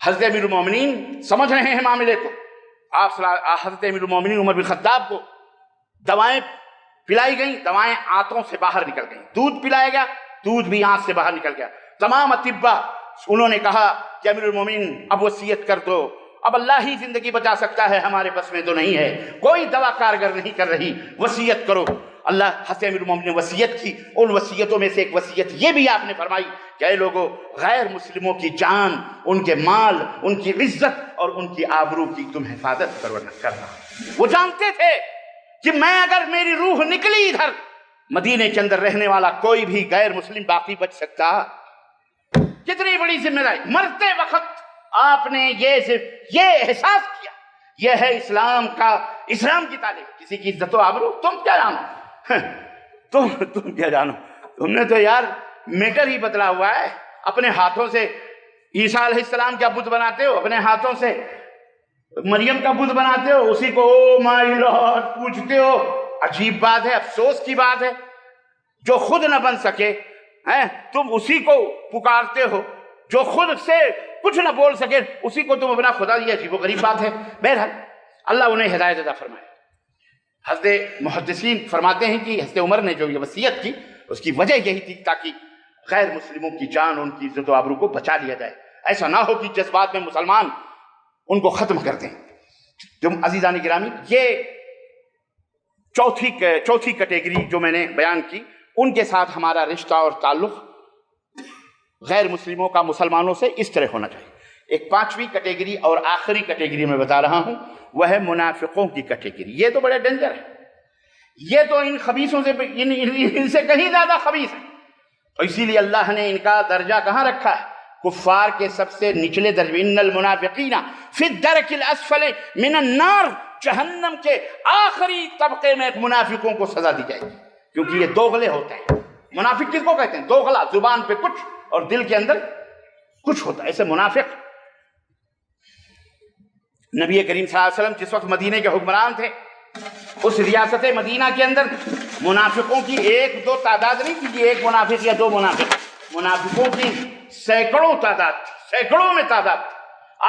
حضرت امیر المومنین سمجھ رہے ہیں معاملے کو، حضرت امیر المومنین عمر بن خطاب کو دوائیں پلائی گئیں، دوائیں آنتوں سے باہر نکل گئیں، دودھ پلایا گیا، دودھ بھی آنت سے باہر نکل گیا۔ تمام اطباء انہوں نے کہا کہ امیر المومنین اب وصیت کر دو، اب اللہ ہی زندگی بچا سکتا ہے، ہمارے بس میں تو نہیں ہے، کوئی دوا کارگر نہیں کر رہی، وصیت کرو۔ اللہ حضرت امیر المومنین نے وصیت کی۔ ان وصیتوں میں سے ایک وصیت یہ بھی آپ نے فرمائی کہ اے لوگو، غیر مسلموں کی جان، ان کے مال، ان کی عزت اور ان کی آبرو کی تم حفاظت کرنا۔ وہ جانتے تھے کہ میں اگر میری روح نکلی ادھر، مدینے کے اندر رہنے والا کوئی بھی غیر مسلم باقی بچ سکتا۔ کتنی بڑی ذمہ داری! مرتے وقت آپ نے یہ احساس کیا، یہ ہے اسلام کی تعلیم۔ کسی کی عزت و آبرو تم کیا جانو، تم کیا جانو؟ تم نے تو یار میٹر ہی بدلا ہوا ہے، اپنے ہاتھوں سے عیسیٰ علیہ السلام کا بت بناتے ہو، اپنے ہاتھوں سے مریم کا بت بناتے ہو، اسی کو او مائی لارڈ پوچھتے ہو۔ عجیب بات ہے، افسوس کی بات ہے، جو خود نہ بن سکے تم اسی کو پکارتے ہو، جو خود سے کچھ نہ بول سکے اسی کو تم اپنا خدا دیا۔ عجیب و غریب بات ہے۔ بہرحال اللہ انہیں ہدایت عطا فرمائے۔ حضرت محدثین فرماتے ہیں کہ حضرت عمر نے جو یہ وصیت کی اس کی وجہ یہی تھی تاکہ غیر مسلموں کی جان، ان کی عزت و آبرو کو بچا لیا جائے، ایسا نہ ہو کہ جذبات میں مسلمان ان کو ختم کر دیں۔ تم عزیزان گرامی، یہ چوتھی کیٹیگری جو میں نے بیان کی ان کے ساتھ ہمارا رشتہ اور تعلق غیر مسلموں کا مسلمانوں سے اس طرح ہونا چاہیے۔ ایک پانچویں کیٹیگری اور آخری کیٹیگری میں بتا رہا ہوں، وہ ہے منافقوں کی کیٹیگری۔ یہ تو بڑے ڈینجر ہے، یہ تو ان خبیثوں سے ان سے کہیں زیادہ خبیث ہے، اور اسی لیے اللہ نے ان کا درجہ کہاں رکھا ہے؟ کفار کے سب سے نچلے درجے، ان المنافقین فی الدرک الاسفل من النار، جہنم کے آخری طبقے میں منافقوں کو سزا دی جائے گی، کیونکہ یہ دوغلے ہوتے ہیں۔ منافق کس کو کہتے ہیں؟ دوغلا، زبان پہ کچھ اور دل کے اندر کچھ ہوتا ہے، ایسے منافق۔ نبی کریم صلی اللہ علیہ وسلم جس وقت مدینے کے حکمران تھے، اس ریاست مدینہ کے اندر منافقوں کی ایک دو تعداد نہیں تھی کہ ایک منافق یا دو منافق، منافقوں کی سینکڑوں تعداد تھی، سینکڑوں میں تعداد تھی۔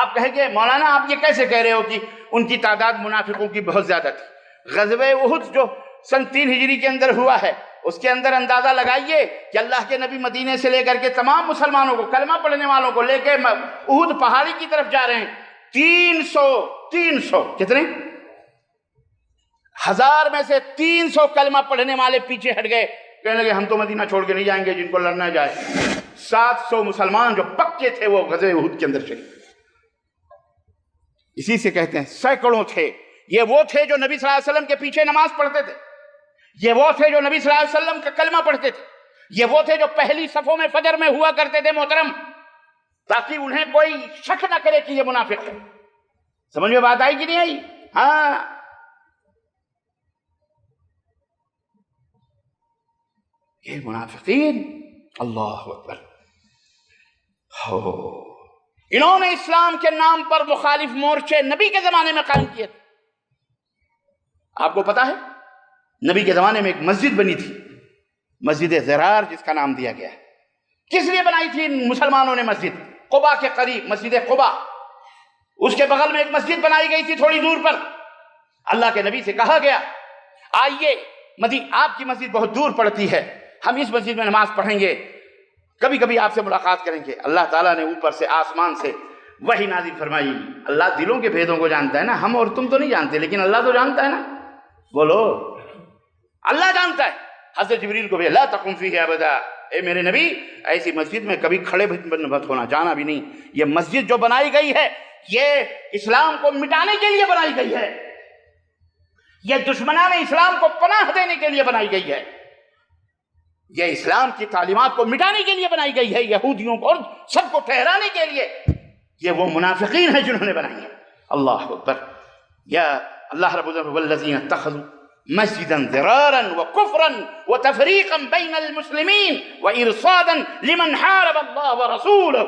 آپ کہیں گے مولانا آپ یہ کیسے کہہ رہے ہو کہ ان کی تعداد منافقوں کی بہت زیادہ تھی؟ غزوہ احد جو سن 3 ہجری کے اندر ہوا ہے، اس کے اندر اندازہ لگائیے کہ اللہ کے نبی مدینے سے لے کر کے تمام مسلمانوں کو، کلمہ پڑھنے والوں کو لے کے احد پہاڑی کی طرف جا رہے ہیں، 300 کتنے؟ 1000 میں سے 300 کلمہ پڑھنے والے پیچھے ہٹ گئے، کہنے لگے ہم تو مدینہ چھوڑ کے نہیں جائیں گے، جن کو لڑنا جائے۔ 700 مسلمان جو پکے تھے وہ غزوہ احد کے اندر شریک، اسی سے کہتے ہیں سینکڑوں تھے۔ یہ وہ تھے جو نبی صلی اللہ علیہ وسلم کے پیچھے نماز پڑھتے تھے، یہ وہ تھے جو نبی صلی اللہ علیہ وسلم کا کلمہ پڑھتے تھے، یہ وہ تھے جو پہلی صفوں میں فجر میں ہوا کرتے تھے محترم، تاکہ انہیں کوئی شک نہ کرے کہ یہ منافق ہے۔ سمجھ میں بات آئی کہ نہیں آئی؟ ہاں، یہ منافقین، اللہ اکبر، انہوں نے اسلام کے نام پر مخالف مورچے نبی کے زمانے میں قائم کیے تھے۔ آپ کو پتا ہے نبی کے زمانے میں ایک مسجد بنی تھی، مسجد ضرار جس کا نام دیا گیا ہے۔ کس لیے بنائی تھی مسلمانوں نے مسجد؟ قبا کے قریب مسجد قبا، اس کے بغل میں ایک مسجد بنائی گئی تھی تھوڑی دور پر۔ اللہ کے نبی سے کہا گیا آئیے آپ کی مسجد بہت دور پڑتی ہے، ہم اس مسجد میں نماز پڑھیں گے، کبھی کبھی آپ سے ملاقات کریں گے۔ اللہ تعالیٰ نے اوپر سے آسمان سے وحی نازل فرمائی۔ اللہ دلوں کے بھیدوں کو جانتا ہے نا، ہم اور تم تو نہیں جانتے، لیکن اللہ تو جانتا ہے نا، بولو اللہ جانتا ہے۔ حضرت جبریل کو بھی لا تقم فیہ ابدا، اے میرے نبی ایسی مسجد میں کبھی کھڑے مت ہونا، جانا بھی نہیں۔ یہ مسجد جو بنائی گئی ہے یہ اسلام کو مٹانے کے لیے بنائی گئی ہے، یہ دشمنان اسلام کو پناہ دینے کے لیے بنائی گئی ہے، یہ اسلام کی تعلیمات کو مٹانے کے لیے بنائی گئی ہے، یہودیوں کو اور سب کو ٹھہرانے کے لیے۔ یہ وہ منافقین ہیں جنہوں نے بنائی ہے۔ اللہ اکبر۔ یا اللہ رب العزت والذین اتخذوا مسجدا ضرارا وکفرا وتفریقا بین المسلمین وارصادا لمن حارب اللہ ورسولہ۔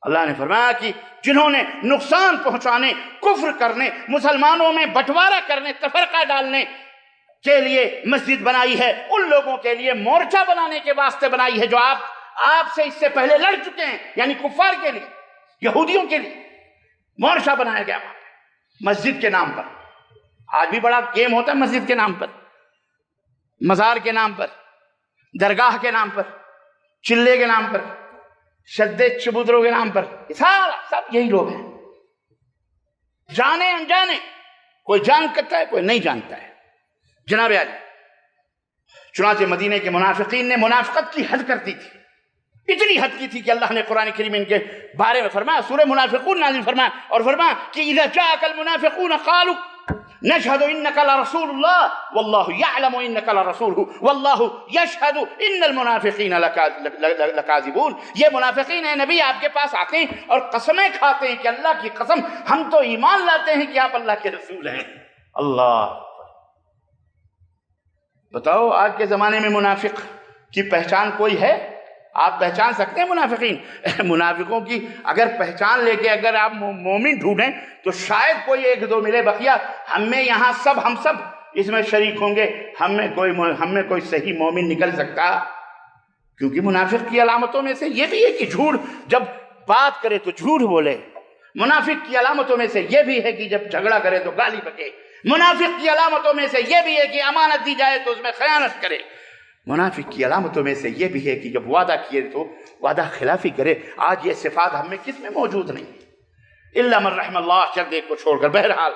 اللہ نے فرمایا کہ جنہوں نے نقصان پہنچانے، کفر کرنے، مسلمانوں میں بٹوارہ کرنے، تفرقہ ڈالنے کے لیے مسجد بنائی ہے، ان لوگوں کے لیے مورچہ بنانے کے واسطے بنائی ہے جو آپ سے اس سے پہلے لڑ چکے ہیں، یعنی کفار کے لیے، یہودیوں کے لیے مورچہ بنایا گیا وہاں پہ مسجد کے نام پر۔ آج بھی بڑا گیم ہوتا ہے مسجد کے نام پر، مزار کے نام پر، درگاہ کے نام پر، چلے کے نام پر، شدے چبوتروں کے نام پر، یہ سارا سب یہی لوگ ہیں، جانے انجانے، کوئی جان کرتا ہے کوئی نہیں جانتا ہے۔ جناب عالی، چنانچہ مدینے کے منافقین نے منافقت کی حد کر دی تھی، اتنی حد کی تھی کہ اللہ نے قرآن کریم ان کے بارے میں فرمایا، سورہ منافقون نازل فرمایا، اور فرمایا کہ اذا جاءك المنافقون قالوا نشهد انك لرسول الله والله يعلم انك لرسوله والله يشهد ان المنافقين لكاذبون۔ یہ منافقین ہیں نبی آپ کے پاس آتے ہیں اور قسمیں کھاتے ہیں کہ اللہ کی قسم ہم تو ایمان لاتے ہیں کہ آپ اللہ کے رسول ہیں۔ اللہ، بتاؤ آج کے زمانے میں منافق کی پہچان کوئی ہے؟ آپ پہچان سکتے ہیں منافقین؟ منافقوں کی اگر پہچان لے کے اگر آپ مومن ڈھونڈیں تو شاید کوئی ایک دو ملے، بقیہ ہم میں یہاں ہم سب اس میں شریک ہوں گے، ہم میں کوئی صحیح مومن نکل سکتا؟ کیونکہ منافق کی علامتوں میں سے یہ بھی ہے کہ جھوٹ، جب بات کرے تو جھوٹ بولے۔ منافق کی علامتوں میں سے یہ بھی ہے کہ جب جھگڑا کرے تو گالی بکے۔ منافق کی علامتوں میں سے یہ بھی ہے کہ امانت دی جائے تو اس میں خیانت کرے۔ منافق کی علامتوں میں سے یہ بھی ہے کہ جب وعدہ کیے تو وعدہ خلافی کرے۔ آج یہ صفات ہم میں کس میں موجود نہیں، الا من رحم اللہ، چند ایک کو چھوڑ کر۔ بہرحال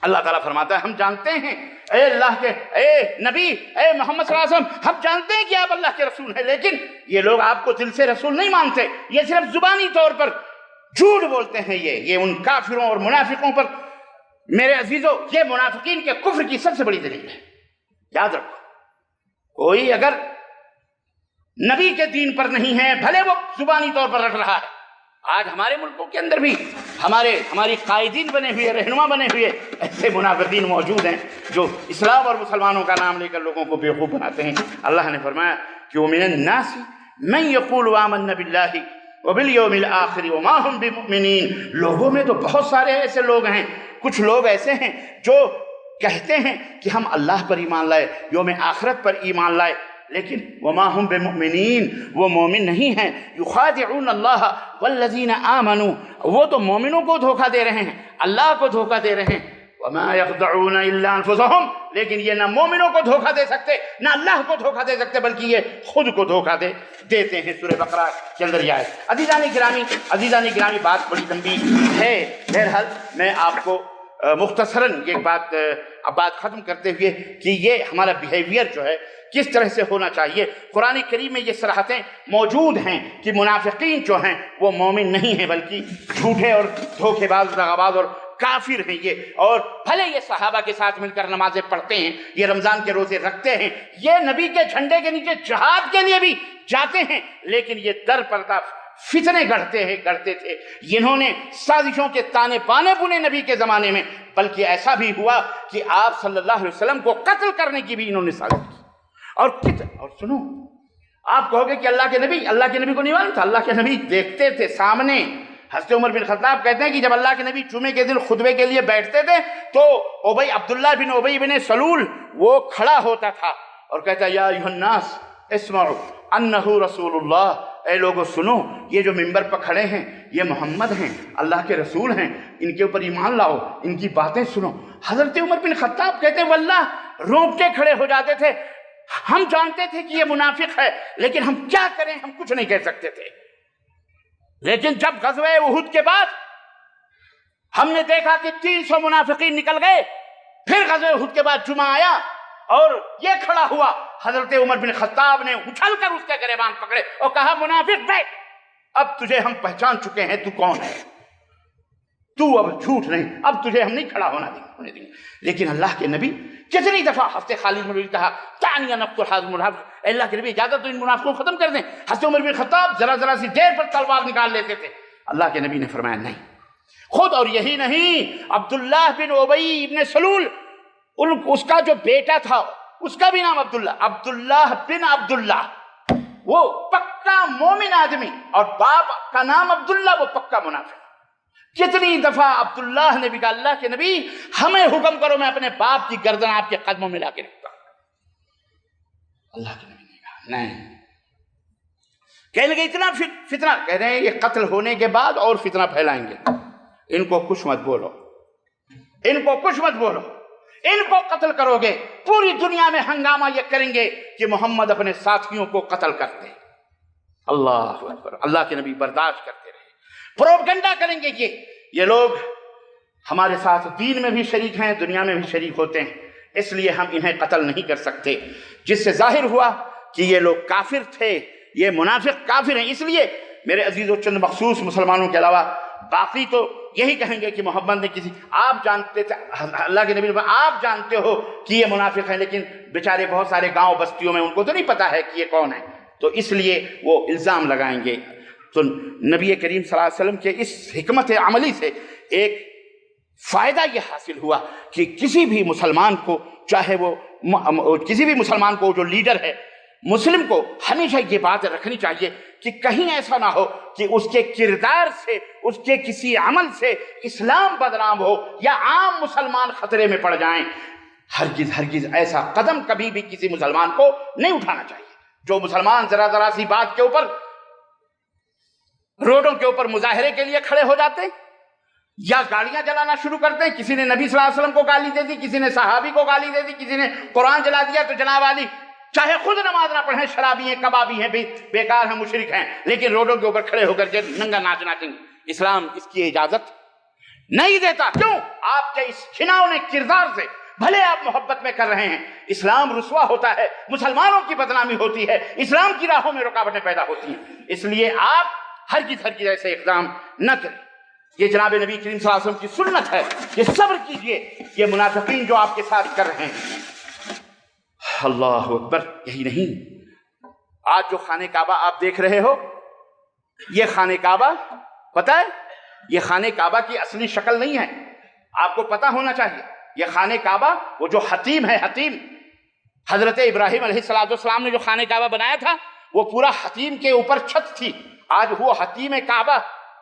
اللہ تعالیٰ فرماتا ہے ہم جانتے ہیں اے اللہ کے اے نبی اے محمد صلی اللہ علیہ وسلم، ہم جانتے ہیں کہ آپ اللہ کے رسول ہیں، لیکن یہ لوگ آپ کو دل سے رسول نہیں مانتے، یہ صرف زبانی طور پر جھوٹ بولتے ہیں۔ یہ ان کافروں اور منافقوں پر میرے عزیزو، یہ منافقین کے کفر کی سب سے بڑی دلیل ہے۔ یاد رکھو، کوئی اگر نبی کے دین پر نہیں ہے، بھلے وہ زبانی طور پر رٹ رہا ہے، آج ہمارے ملکوں کے اندر بھی ہماری قائدین بنے ہوئے، رہنما بنے ہوئے ایسے منافقین موجود ہیں جو اسلام اور مسلمانوں کا نام لے کر لوگوں کو بیوقوف بناتے ہیں۔ اللہ نے فرمایا کہ وَمِنَ النَّاسِ مَن يَقُولُ آمَنَّ بِاللَّهِ وَبِالْيَوْمِ الْآخِرِ وَمَا هُمْ بِمُؤْمِنِينَ۔ لوگوں میں تو بہت سارے ایسے لوگ ہیں، کچھ لوگ ایسے ہیں جو کہتے ہیں کہ ہم اللہ پر ایمان لائے، یوم آخرت پر ایمان لائے، لیکن وما ہم بمؤمنین، وہ مومن نہیں ہیں۔ یخادعون اللہ والذین آمنوا، وہ تو مومنوں کو دھوکہ دے رہے ہیں، اللہ کو دھوکہ دے رہے ہیں۔ وما یخدعون الا انفسهم، لیکن یہ نہ مومنوں کو دھوکہ دے سکتے نہ اللہ کو دھوکہ دے سکتے، بلکہ یہ خود کو دھوکہ دیتے ہیں۔ سورہ بقرہ کے اندر یہ آیت۔ عزیزان گرامی، بات بڑی لمبی ہے، بہرحال میں آپ کو مختصراً یہ بات ختم کرتے ہوئے کہ یہ ہمارا بیہیویئر جو ہے کس طرح سے ہونا چاہیے۔ قرآن کریم میں یہ صراحتیں موجود ہیں کہ منافقین جو ہیں وہ مومن نہیں ہیں، بلکہ جھوٹے اور دھوکے باز، دغاباز اور کافر ہیں یہ، اور بھلے یہ صحابہ کے ساتھ مل کر نمازیں پڑھتے ہیں، یہ رمضان کے روزے رکھتے ہیں، یہ نبی کے جھنڈے کے نیچے جہاد کے لیے بھی جاتے ہیں، لیکن یہ در پردہ فتنے گڑھتے تھے۔ جنہوں نے سازشوں کے تانے بانے بنے نبی کے زمانے میں، بلکہ ایسا بھی ہوا کہ آپ صلی اللہ علیہ وسلم کو قتل کرنے کی بھی انہوں نے سازش کی۔ اور سنو، آپ کہو گے کہ اللہ کے نبی کو نہیں معلوم تھا؟ اللہ کے نبی دیکھتے تھے سامنے۔ حضرت عمر بن خطاب کہتے ہیں کہ جب اللہ کے نبی جمعے کے دن خطبے کے لیے بیٹھتے تھے تو عبداللہ بن ابی بن سلول وہ کھڑا ہوتا تھا اور کہتا یا ایھا الناس اسمعوا انہ رسول اللہ، اے لوگو سنو، یہ جو منبر پر کھڑے ہیں یہ محمد ہیں، اللہ کے رسول ہیں، ان کے اوپر ایمان لاؤ، ان کی باتیں سنو۔ حضرت عمر بن خطاب کہتے ہیں واللہ رونگٹے کھڑے ہو جاتے تھے، ہم جانتے تھے کہ یہ منافق ہے، لیکن ہم کیا کریں، ہم کچھ نہیں کہہ سکتے تھے۔ لیکن جب غزوہ احد کے بعد ہم نے دیکھا کہ 300 منافقین نکل گئے، پھر غزوہ احد کے بعد جمعہ آیا اور یہ کھڑا ہوا، حضرت عمر بن خطاب نے اچھل کر اس کے گریبان پکڑے اور کہا منافق بیٹھ، اب تجھے ہم پہچان چکے ہیں، تو کون ہے، تو اب جھوٹ نہیں، اب تجھے ہم نہیں کھڑا ہونے دیں گے۔ لیکن اللہ کے نبی کتنی دفعہ حضرت خالد بن ولید کہا تعنی نقتل هذا المنافق، اللہ کے نبی اجازت تو ان منافقوں کو ختم کر دیں۔ حضرت عمر بن خطاب ذرا سی دیر پر تلوار نکال لیتے تھے، اللہ کے نبی نے فرمایا نہیں خود، اور یہی نہیں عبداللہ بن ابی بن سلول، اس کا جو بیٹا تھا اس کا بھی نام عبداللہ بن عبداللہ، وہ پکا مومن آدمی، اور باپ کا نام عبداللہ، وہ پکا منافق۔ کتنی دفعہ عبداللہ نے بھی کہا اللہ کے نبی ہمیں حکم کرو، میں اپنے باپ کی گردن آپ کے قدموں میں لا کے رکھتا ہوں۔ اللہ کے نبی نے کہا نہیں، کہنے لگے اتنا فتنہ، کہہ رہے ہیں یہ قتل ہونے کے بعد اور فتنہ پھیلائیں گے، ان کو کچھ مت بولو، ان کو کچھ مت بولو، ان کو قتل کرو گے پوری دنیا میں ہنگامہ یہ کریں گے کہ محمد اپنے ساتھیوں کو قتل کرتے۔ اللہ اکبر، اللہ کے نبی برداشت کرتے رہے، پروپگنڈا کریں گے یہ لوگ ہمارے ساتھ دین میں بھی شریک ہیں، دنیا میں بھی شریک ہوتے ہیں، اس لیے ہم انہیں قتل نہیں کر سکتے، جس سے ظاہر ہوا کہ یہ لوگ کافر تھے، یہ منافق کافر ہیں۔ اس لیے میرے عزیز و چند مخصوص مسلمانوں کے علاوہ باقی تو یہی کہیں گے کہ محمد نے آپ جانتے تھے، اللہ کے نبی آپ جانتے ہو کہ یہ منافق ہیں، لیکن بیچارے بہت سارے گاؤں بستیوں میں ان کو تو نہیں پتا ہے کہ یہ کون ہے، تو اس لیے وہ الزام لگائیں گے۔ تو نبی کریم صلی اللہ علیہ وسلم کے اس حکمت عملی سے ایک فائدہ یہ حاصل ہوا کہ کسی بھی مسلمان کو، چاہے وہ کسی بھی مسلمان کو جو لیڈر ہے مسلم کو، ہمیشہ یہ بات رکھنی چاہیے کہ کہیں ایسا نہ ہو کہ اس کے کردار سے، اس کے کسی عمل سے اسلام بدنام ہو یا عام مسلمان خطرے میں پڑ جائیں۔ ہرگز ایسا قدم کبھی بھی کسی مسلمان کو نہیں اٹھانا چاہیے۔ جو مسلمان ذرا سی بات کے اوپر روڈوں کے اوپر مظاہرے کے لیے کھڑے ہو جاتے ہیں یا گاڑیاں جلانا شروع کرتے ہیں، کسی نے نبی صلی اللہ علیہ وسلم کو گالی دے دی، کسی نے صحابی کو گالی دے دی، کسی نے قرآن جلا دیا، تو جناب علی چاہے خود نماز نہ پڑھیں، شرابی ہیں، کبابی ہیں، بیکار ہیں، مشرک ہیں، لیکن روڈوں کے اوپر کھڑے ہو کر ننگا ناچ ناچیں گے۔ اسلام اس کی اجازت نہیں دیتا. کیوں؟ آپ کے اس کھناؤنے کردار سے. بھلے آپ محبت میں کر رہے ہیں، اسلام رسوا ہوتا ہے، مسلمانوں کی بدنامی ہوتی ہے، اسلام کی راہوں میں رکاوٹیں پیدا ہوتی ہیں. اس لیے آپ ہرگز ایسے اقدام نہ کریں. یہ جناب نبی کریم صلی اللہ علیہ وسلم کی سنت ہے کہ صبر کیجئے. یہ منافقین جو آپ کے ساتھ کر رہے ہیں. اللہ اکبر. یہی نہیں، آج جو خانہ کعبہ آپ دیکھ رہے ہو، یہ خانہ کعبہ پتہ ہے یہ خانہ کعبہ کی اصلی شکل نہیں ہے. آپ کو پتہ ہونا چاہیے یہ خانہ کعبہ وہ جو حتیم ہے، حتیم حضرت ابراہیم علیہ السلام نے جو خانہ کعبہ بنایا تھا وہ پورا حتیم کے اوپر چھت تھی. آج وہ حتیم کعبہ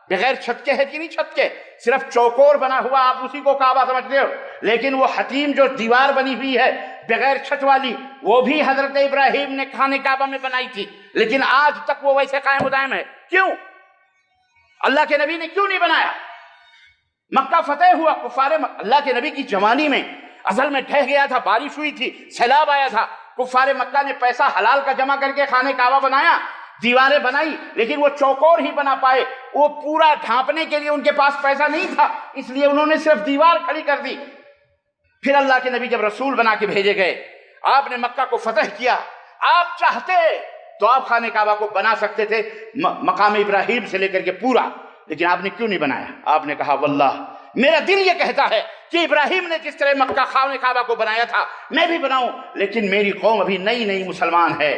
بغیر چھت کے ہے کہ نہیں چھت کے، صرف چوکور بنا ہوا، آپ اسی کو کعبہ سمجھتے ہو. لیکن وہ حتیم جو دیوار بنی ہوئی ہے بغیر چھت والی، وہ بھی حضرت ابراہیم نے خانہ کعبہ میں بنائی تھی. لیکن آج تک وہ ویسے قائم و دائم ہے. کیوں؟ اللہ کے نبی نے کیوں نہیں بنایا؟ مکہ فتح ہوا، کفار اللہ کے نبی کی جوانی میں ازل میں ڈھہ گیا تھا، بارش ہوئی تھی، سیلاب آیا تھا. کفار مکہ نے پیسہ حلال کا جمع کر کے خانہ کعبہ بنایا، دیواریں بنائی، لیکن وہ چوکور ہی بنا پائے. وہ پورا ڈھانپنے کے لیے ان کے پاس پیسہ نہیں تھا، اس لیے انہوں نے صرف دیوار کھڑی کر دی. پھر اللہ کے نبی جب رسول بنا کے بھیجے گئے، آپ نے مکہ کو فتح کیا. آپ چاہتے تو آپ خانہ کعبہ کو بنا سکتے تھے مقام ابراہیم سے لے کر کے پورا، لیکن آپ نے کیوں نہیں بنایا؟ آپ نے کہا واللہ میرا دل یہ کہتا ہے کہ ابراہیم نے جس طرح مکہ خانہ کعبہ کو بنایا تھا میں بھی بناؤں، لیکن میری قوم ابھی نئی نئی مسلمان ہے،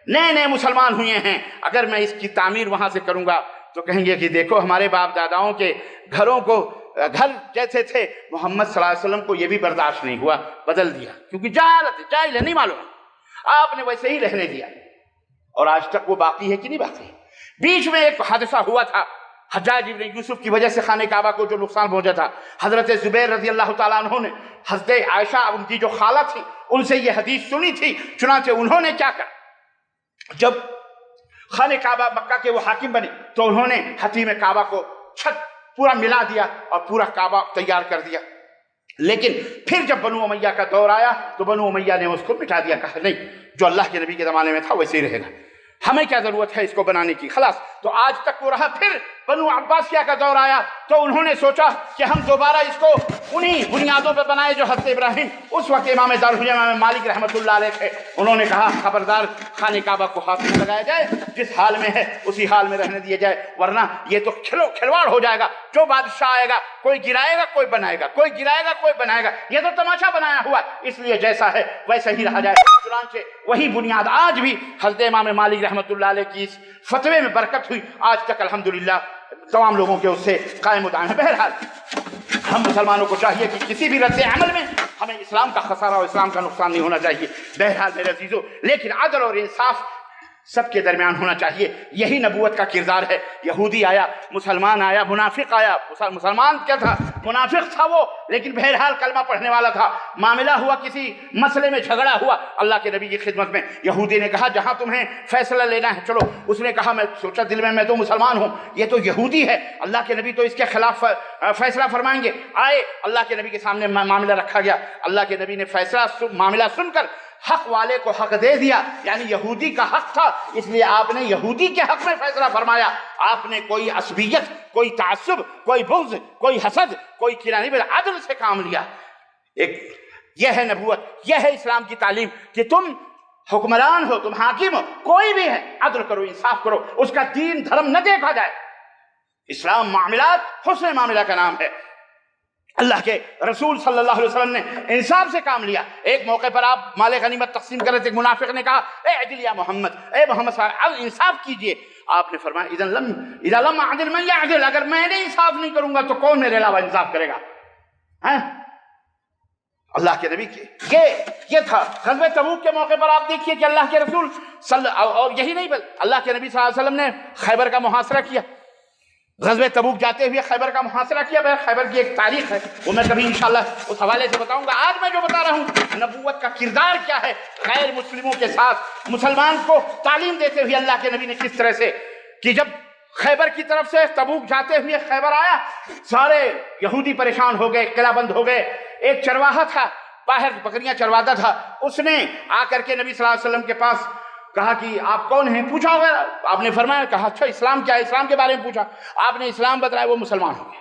نئے نئے مسلمان ہوئے ہیں. اگر میں اس کی تعمیر وہاں سے کروں گا تو کہیں گے کہ دیکھو ہمارے باپ داداؤں کے گھروں کو گھر جیسے تھے، محمد صلی اللہ علیہ وسلم کو یہ بھی برداشت نہیں ہوا، بدل دیا، کیونکہ جاہل ہے، نہیں معلوم، آپ نے ویسے ہی رہنے دیا. اور آج تک وہ باقی ہے کہ نہیں باقی؟ بیچ میں ایک حادثہ ہوا تھا، حجاج ابن یوسف کی وجہ سے خانہ کعبہ کو جو نقصان پہنچا تھا. حضرت زبیر رضی اللہ تعالیٰ عنہ نے حضرت عائشہ ان کی جو خالہ تھی ان سے یہ حدیث سنی تھی. چنانچہ انہوں نے کیا کہا، جب خانہ کعبہ مکہ کے وہ حاکم بنے تو انہوں نے حتیم کعبہ کو چھت پورا ملا دیا اور پورا کعبہ تیار کر دیا. لیکن پھر جب بنو امیہ کا دور آیا تو بنو امیہ نے اس کو مٹا دیا، کہا نہیں، جو اللہ کے نبی کے زمانے میں تھا ویسے ہی رہے گا، ہمیں کیا ضرورت ہے اس کو بنانے کی، خلاص. تو آج تک وہ رہا. پھر بنو عباسیہ کا دور آیا تو انہوں نے سوچا کہ ہم دوبارہ اس کو انہی بنیادوں پہ بنائے جو حضرت ابراہیم، اس وقت امام دارالہجرہ امام مالک رحمۃ اللہ علیہ تھے. انہوں نے کہا خبردار خانہ کعبہ کو ہاتھ میں لگایا جائے، جس حال میں ہے اسی حال میں رہنے دیا جائے، ورنہ یہ تو کھلواڑ ہو جائے گا. جو بادشاہ آئے گا کوئی گرائے گا کوئی بنائے گا، کوئی گرائے گا کوئی بنائے گا، یہ تو تماشا بنایا ہوا، اس لیے جیسا ہے ویسا ہی رہا جائے. چنانچہ وہی بنیاد آج بھی حضرت امام مالک رحمۃ اللہ علیہ کی اس فتوے میں برکت ہوئی، آج تک الحمدللہ تمام لوگوں کے اس سے قائم و دائم ہے. بہرحال ہم مسلمانوں کو چاہیے کہ کسی بھی رد عمل میں ہمیں اسلام کا خسارہ اور اسلام کا نقصان نہیں ہونا چاہیے. بہرحال میرے عزیزو، لیکن عدل اور انصاف سب کے درمیان ہونا چاہیے. یہی نبوت کا کردار ہے. یہودی آیا، مسلمان آیا، منافق آیا. مسلمان کیا تھا؟ منافق تھا وہ، لیکن بہرحال کلمہ پڑھنے والا تھا. معاملہ ہوا، کسی مسئلے میں جھگڑا ہوا اللہ کے نبی کی خدمت میں. یہودی نے کہا جہاں تمہیں فیصلہ لینا ہے چلو. اس نے کہا میں سوچا دل میں تو مسلمان ہوں، یہ تو یہودی ہے، اللہ کے نبی تو اس کے خلاف فیصلہ فرمائیں گے. آئے، اللہ کے نبی کے سامنے معاملہ رکھا گیا. اللہ کے نبی نے معاملہ سن کر حق والے کو حق دے دیا. یعنی یہودی کا حق تھا، اس لیے آپ نے یہودی کے حق میں فیصلہ فرمایا. آپ نے کوئی عصبیت، کوئی تعصب، کوئی بغض، کوئی حسد، کوئی کینہ نہیں، بلکہ عدل سے کام لیا. یہ ہے نبوت، یہ ہے اسلام کی تعلیم کہ تم حکمران ہو، تم حاکم ہو، کوئی بھی ہے، عدل کرو، انصاف کرو. اس کا دین دھرم نہ دیکھا جائے. اسلام معاملات حسن معاملہ کا نام ہے. اللہ کے رسول صلی اللہ علیہ وسلم نے انصاف سے کام لیا. ایک موقع پر آپ مال غنیمت تقسیم کر رہے تھے، منافق نے کہا اے عدل یا محمد، اے محمد صلی اللہ علیہ وسلم انصاف کیجئے. آپ نے فرمایا اذا لم اعدل من يعدل، اگر میں نے انصاف نہیں کروں گا تو کون میرے علاوہ انصاف کرے گا؟ اللہ کے نبی کے یہ تھا. غزوہ تبوک کے موقع پر آپ دیکھیے کہ اللہ کے رسول اور یہی نہیں بل اللہ کے نبی صلی اللہ علیہ وسلم نے خیبر کا محاصرہ کیا. غزوہ تبوک جاتے ہوئے خیبر کا محاصرہ کیا. خیبر کی ایک تاریخ ہے، وہ میں کبھی انشاءاللہ اس حوالے سے بتاؤں گا. آج میں جو بتا رہا ہوں نبوت کا کردار کیا ہے، غیر مسلموں کے ساتھ مسلمان کو تعلیم دیتے ہوئے اللہ کے نبی نے کس طرح سے کہ جب خیبر کی طرف سے تبوک جاتے ہوئے خیبر آیا، سارے یہودی پریشان ہو گئے، قلعہ بند ہو گئے. ایک چرواہا تھا، باہر بکریاں چرواتا تھا، اس نے آ کر کے نبی صلی اللہ علیہ وسلم کے پاس کہا کہ آپ کون ہیں؟ پوچھا ہوگا. آپ نے فرمایا، کہا اچھا اسلام کیا ہے، اسلام کے بارے میں پوچھا. آپ نے اسلام بتایا، وہ مسلمان ہو گیا.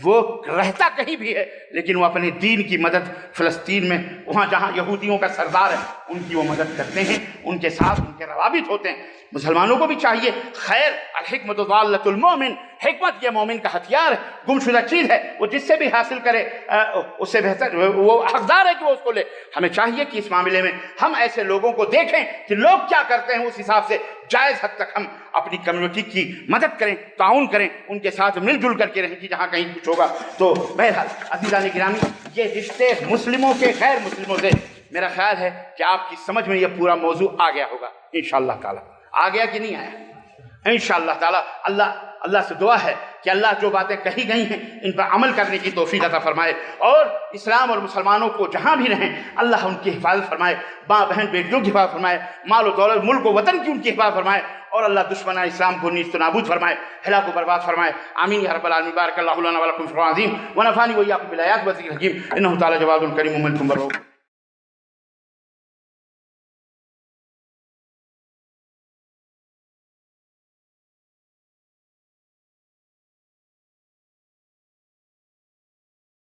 وہ رہتا کہیں بھی ہے لیکن وہ اپنے دین کی مدد فلسطین میں وہاں جہاں یہودیوں کا سردار ہے ان کی وہ مدد کرتے ہیں، ان کے ساتھ ان کے روابط ہوتے ہیں۔ مسلمانوں کو بھی چاہیے، خیر الحکمت ضالۃ المومن، حکمت یہ مومن کا ہتھیار ہے، گمشدہ چیز ہے، وہ جس سے بھی حاصل کرے اس سے بہتر وہ حقدار ہے کہ وہ اس کو لے۔ ہمیں چاہیے کہ اس معاملے میں ہم ایسے لوگوں کو دیکھیں کہ لوگ کیا کرتے ہیں، اس حساب سے جائز حد تک ہم اپنی کمیونٹی کی مدد کریں، تعاون کریں، ان کے ساتھ مل جل کر کے رہیں کہ جہاں کہیں کچھ ہوگا تو۔ بہرحال عزیزان گرامی، یہ رشتے مسلموں کے غیر مسلموں سے، میرا خیال ہے کہ آپ کی سمجھ میں یہ پورا موضوع آ گیا ہوگا انشاءاللہ تعالی۔ آ گیا کہ نہیں آیا؟ انشاءاللہ تعالی اللہ سے دعا ہے کہ اللہ جو باتیں کہی گئی ہیں ان پر عمل کرنے کی توفیق عطا فرمائے، اور اسلام اور مسلمانوں کو جہاں بھی رہیں اللہ ان کی حفاظت فرمائے، ماں بہن بیٹیوں کی حفاظت فرمائے، مال و دولت ملک و وطن کی ان کی حفاظت فرمائے، اور اللہ دشمنان اسلام کو نیست و نابود فرمائے، ہلاک و برباد فرمائے، آمین یا رب العالمین۔ بارک اللہ لنا ولکم فی القرآن العظیم ونفعنی وإیاکم بالآیات والذکر الحکیم، انہ تعالی جواد کریم ملک برؤوف۔